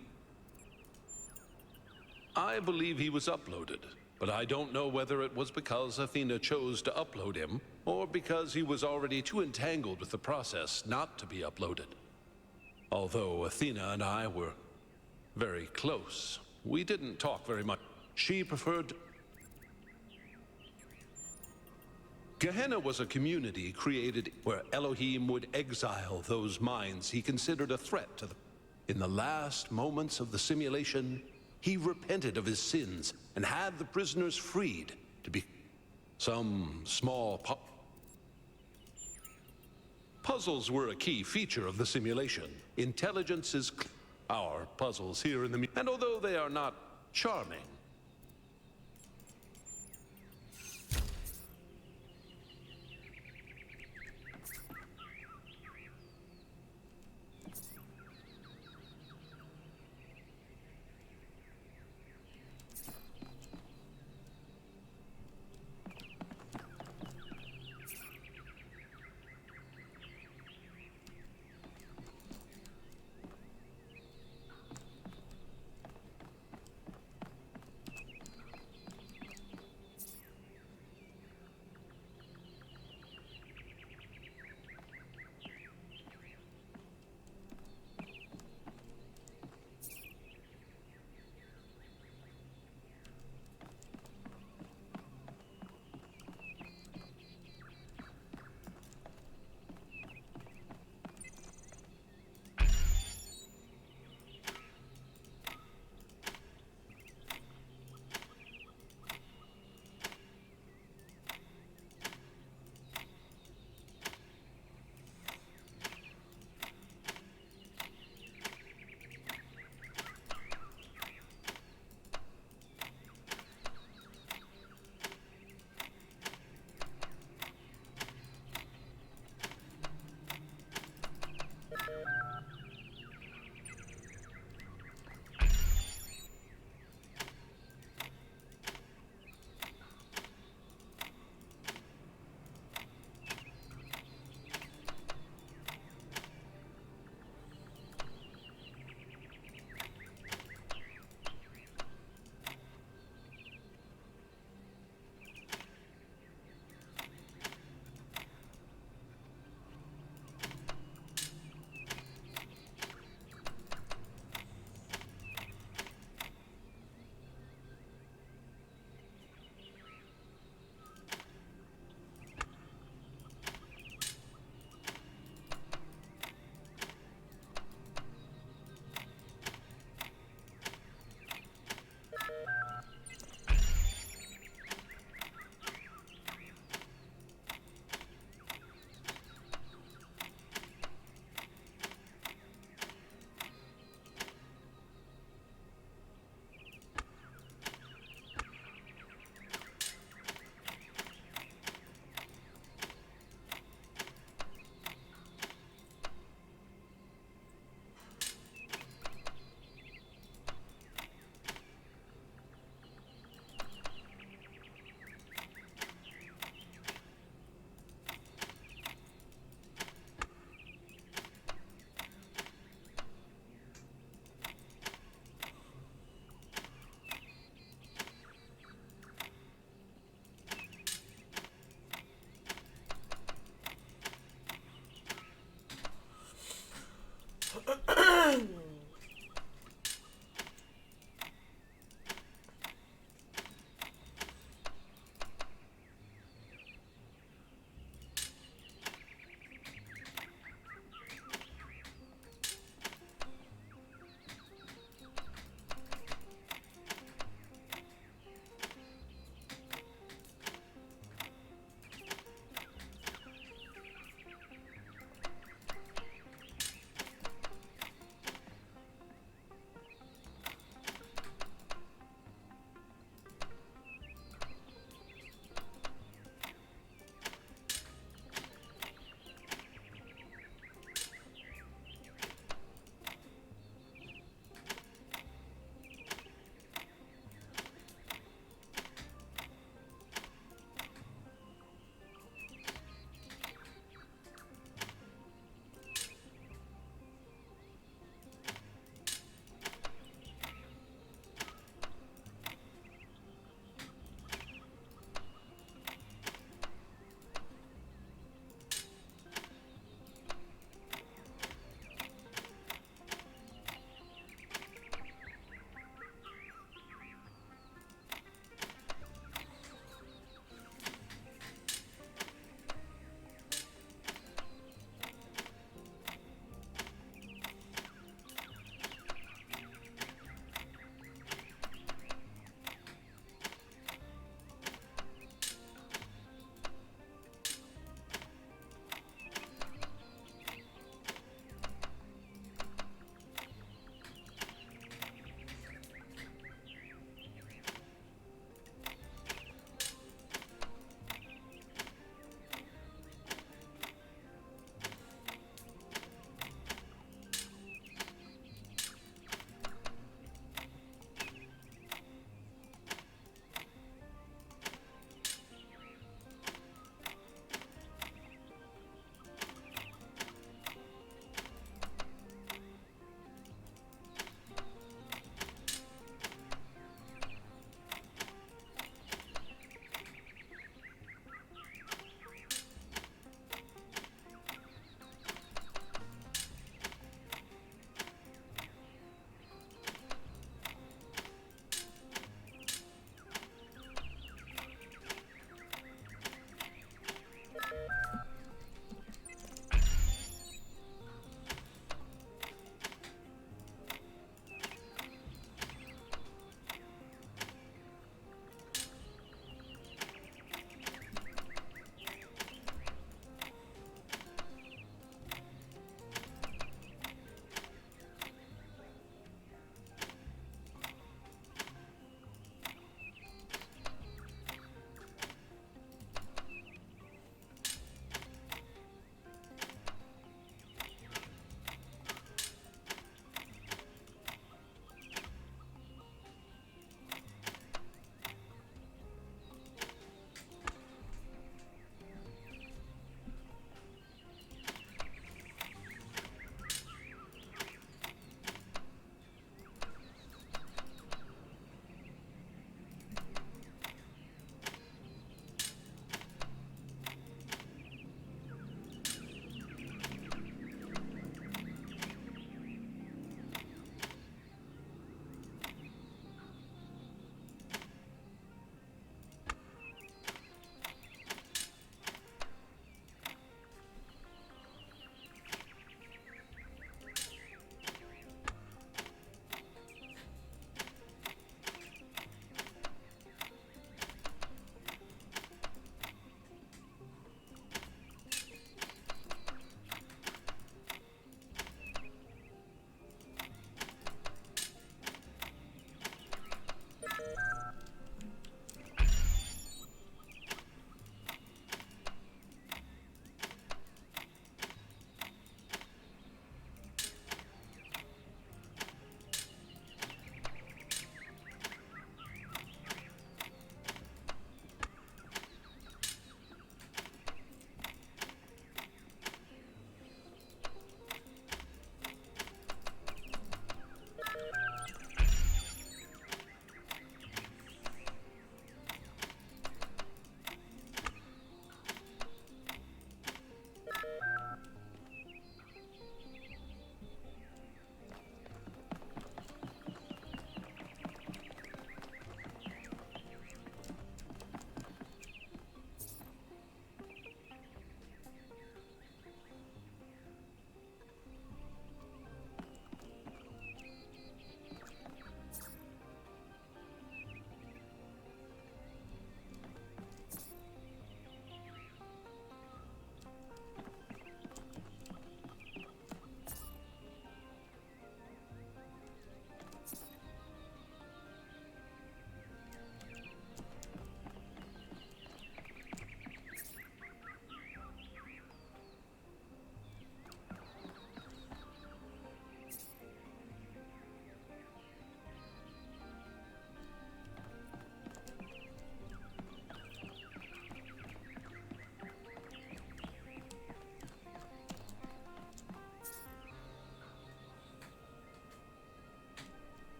I believe he was uploaded, but I don't know whether it was because Athena chose to upload him or because he was already too entangled with the process not to be uploaded. Although Athena and I were very close, we didn't talk very much. She preferred... Gehenna was a community created where Elohim would exile those minds he considered a threat to them. In the last moments of the simulation, he repented of his sins and had the prisoners freed to be some small puzzles were a key feature of the simulation. Intelligence is our puzzles here in the and although they are not charming,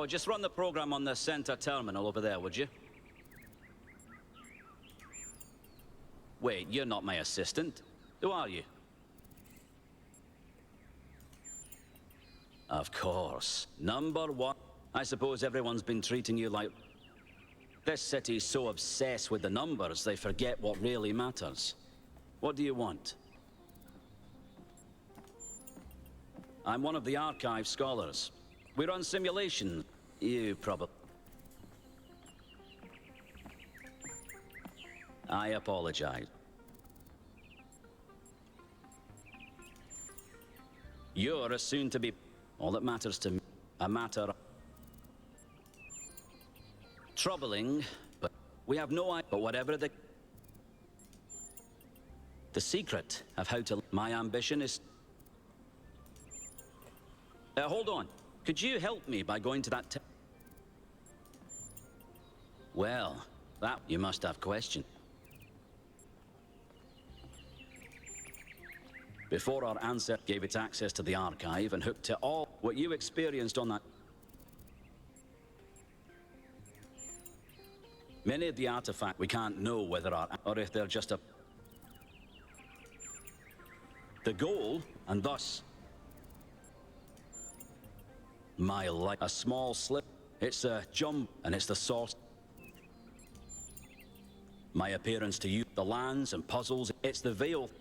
Oh, just run the program on the center terminal over there, would you? Wait, you're not my assistant. Who are you? Of course. Number one. I suppose everyone's been treating you like... This city's so obsessed with the numbers, they forget what really matters. What do you want? I'm one of the archive scholars. We run simulations. You probably... I apologize. You're a soon-to-be... All that matters to me... A matter... Troubling, but we have no idea. But whatever the... The secret of how to... My ambition is... hold on. Could you help me by going to that... Well, that... You must have questions. Before our ancestor gave it access to the archive and hooked to all what you experienced on that... Many of the artifacts we can't know whether are... or if they're just a... The goal, and thus... My life. A small slip. It's a jump, and it's the source. My appearance to you, the lands and puzzles, it's the veil.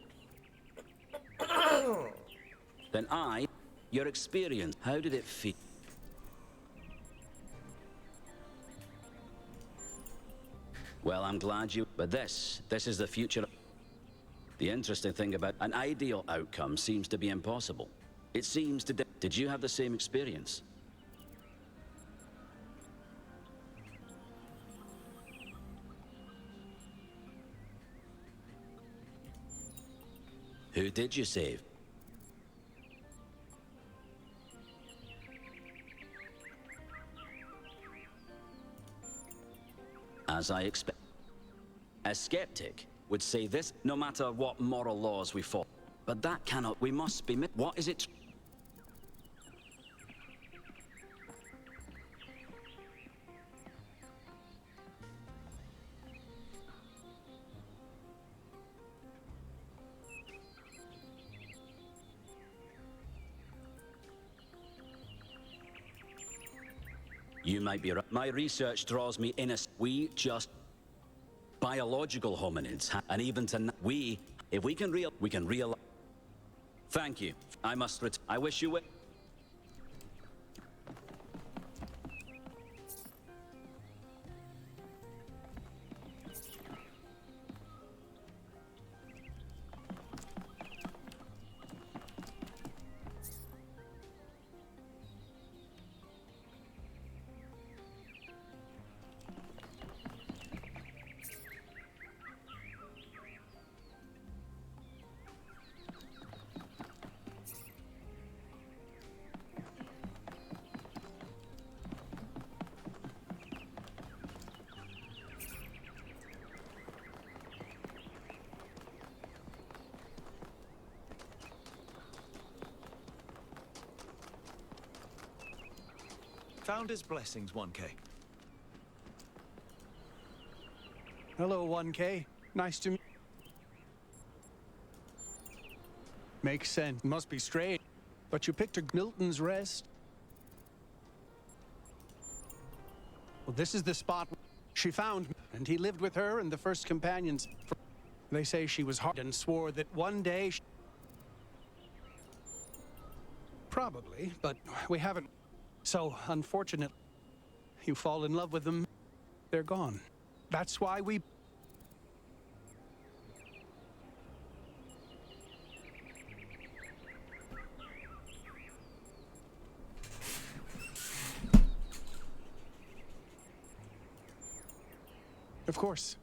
Then your experience, how did it feel? Well, I'm glad you... But this is the future. The interesting thing about an ideal outcome seems to be impossible. It seems to... Did you have the same experience? Who did you save? As I expect. A skeptic would say this no matter what moral laws we follow. But that cannot... We must be... What is it? You might be right. My research draws me in we just... Biological hominids, and even to... If we can real... Thank you. I must I wish you well. Founder's blessings, 1K. Hello, 1K. Nice to meet... Makes sense. Must be strange. But you picked a Milton's Rest. Well, this is the spot she found me, and he lived with her and the first companions. They say she was hard and swore that one day she... Probably, but we haven't... So, unfortunately, you fall in love with them, they're gone. That's why we... Of course.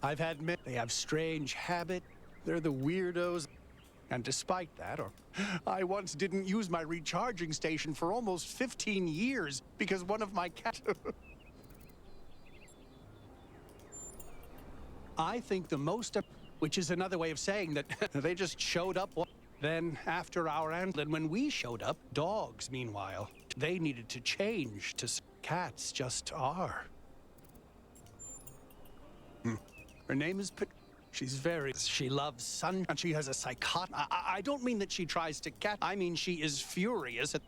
I've had men. They have strange habit. They're the weirdos. And despite that, I once didn't use my recharging station for almost 15 years because one of my cats... I think the most... Which is another way of saying that they just showed up... Then, after our and when we showed up, dogs, meanwhile, they needed to change to cats just are. Her name is She's she loves sun, and she has a psychotic. I don't mean that she tries to catch. I mean she is furious at.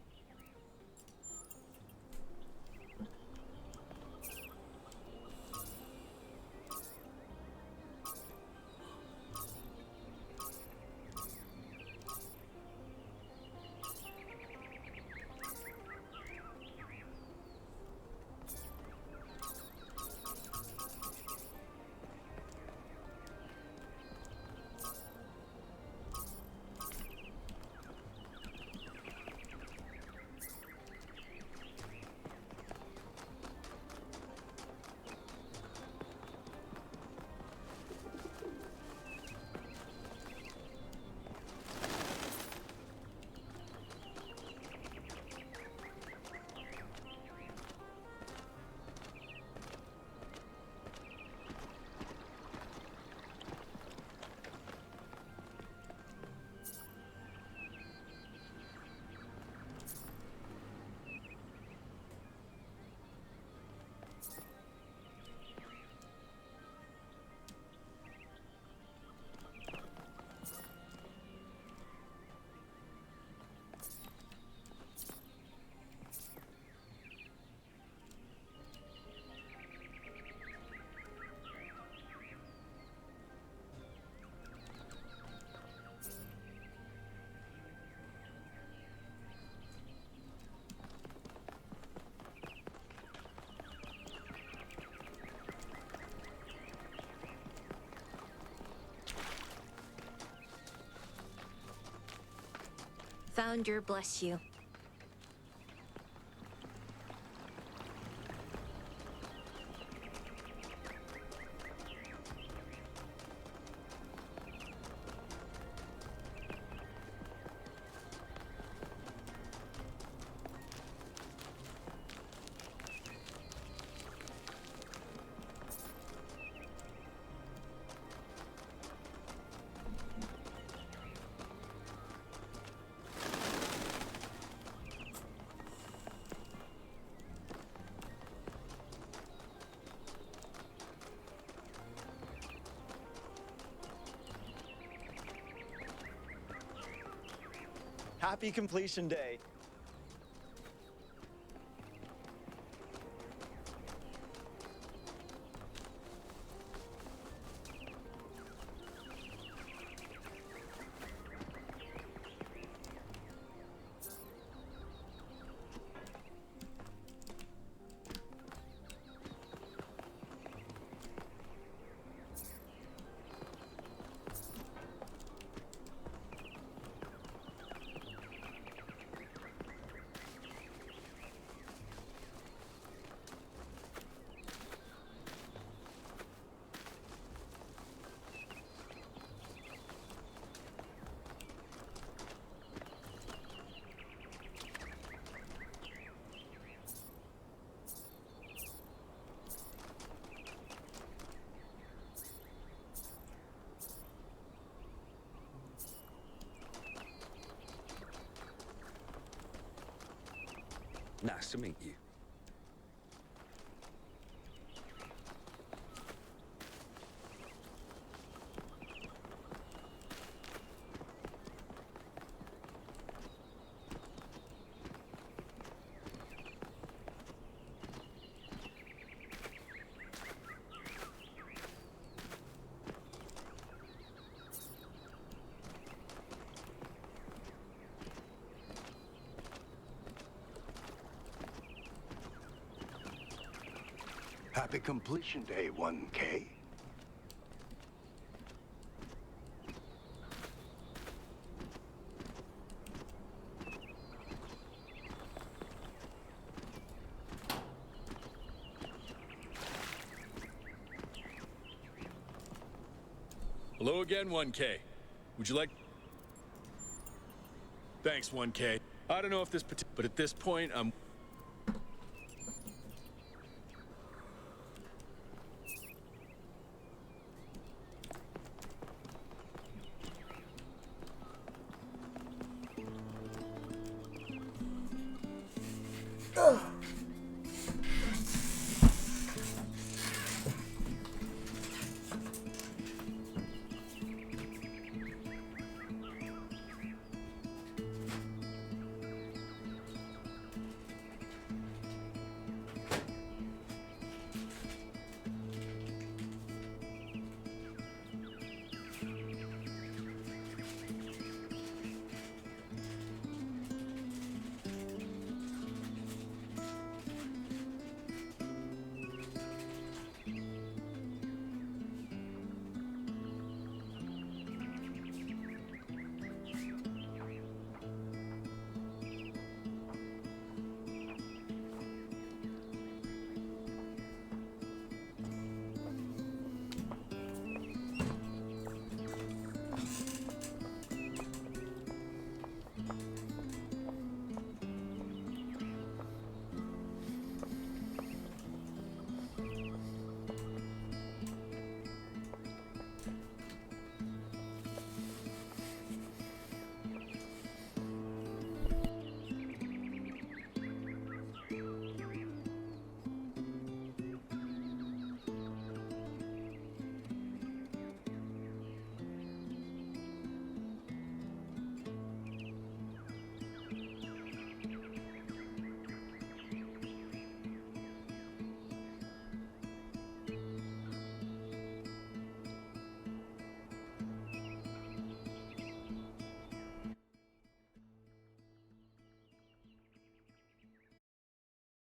Founder bless you. Happy completion day. Nice to meet you. Happy completion day, 1K. Hello again, 1K. Would you like... Thanks, 1K. I don't know if this... But at this point, I'm...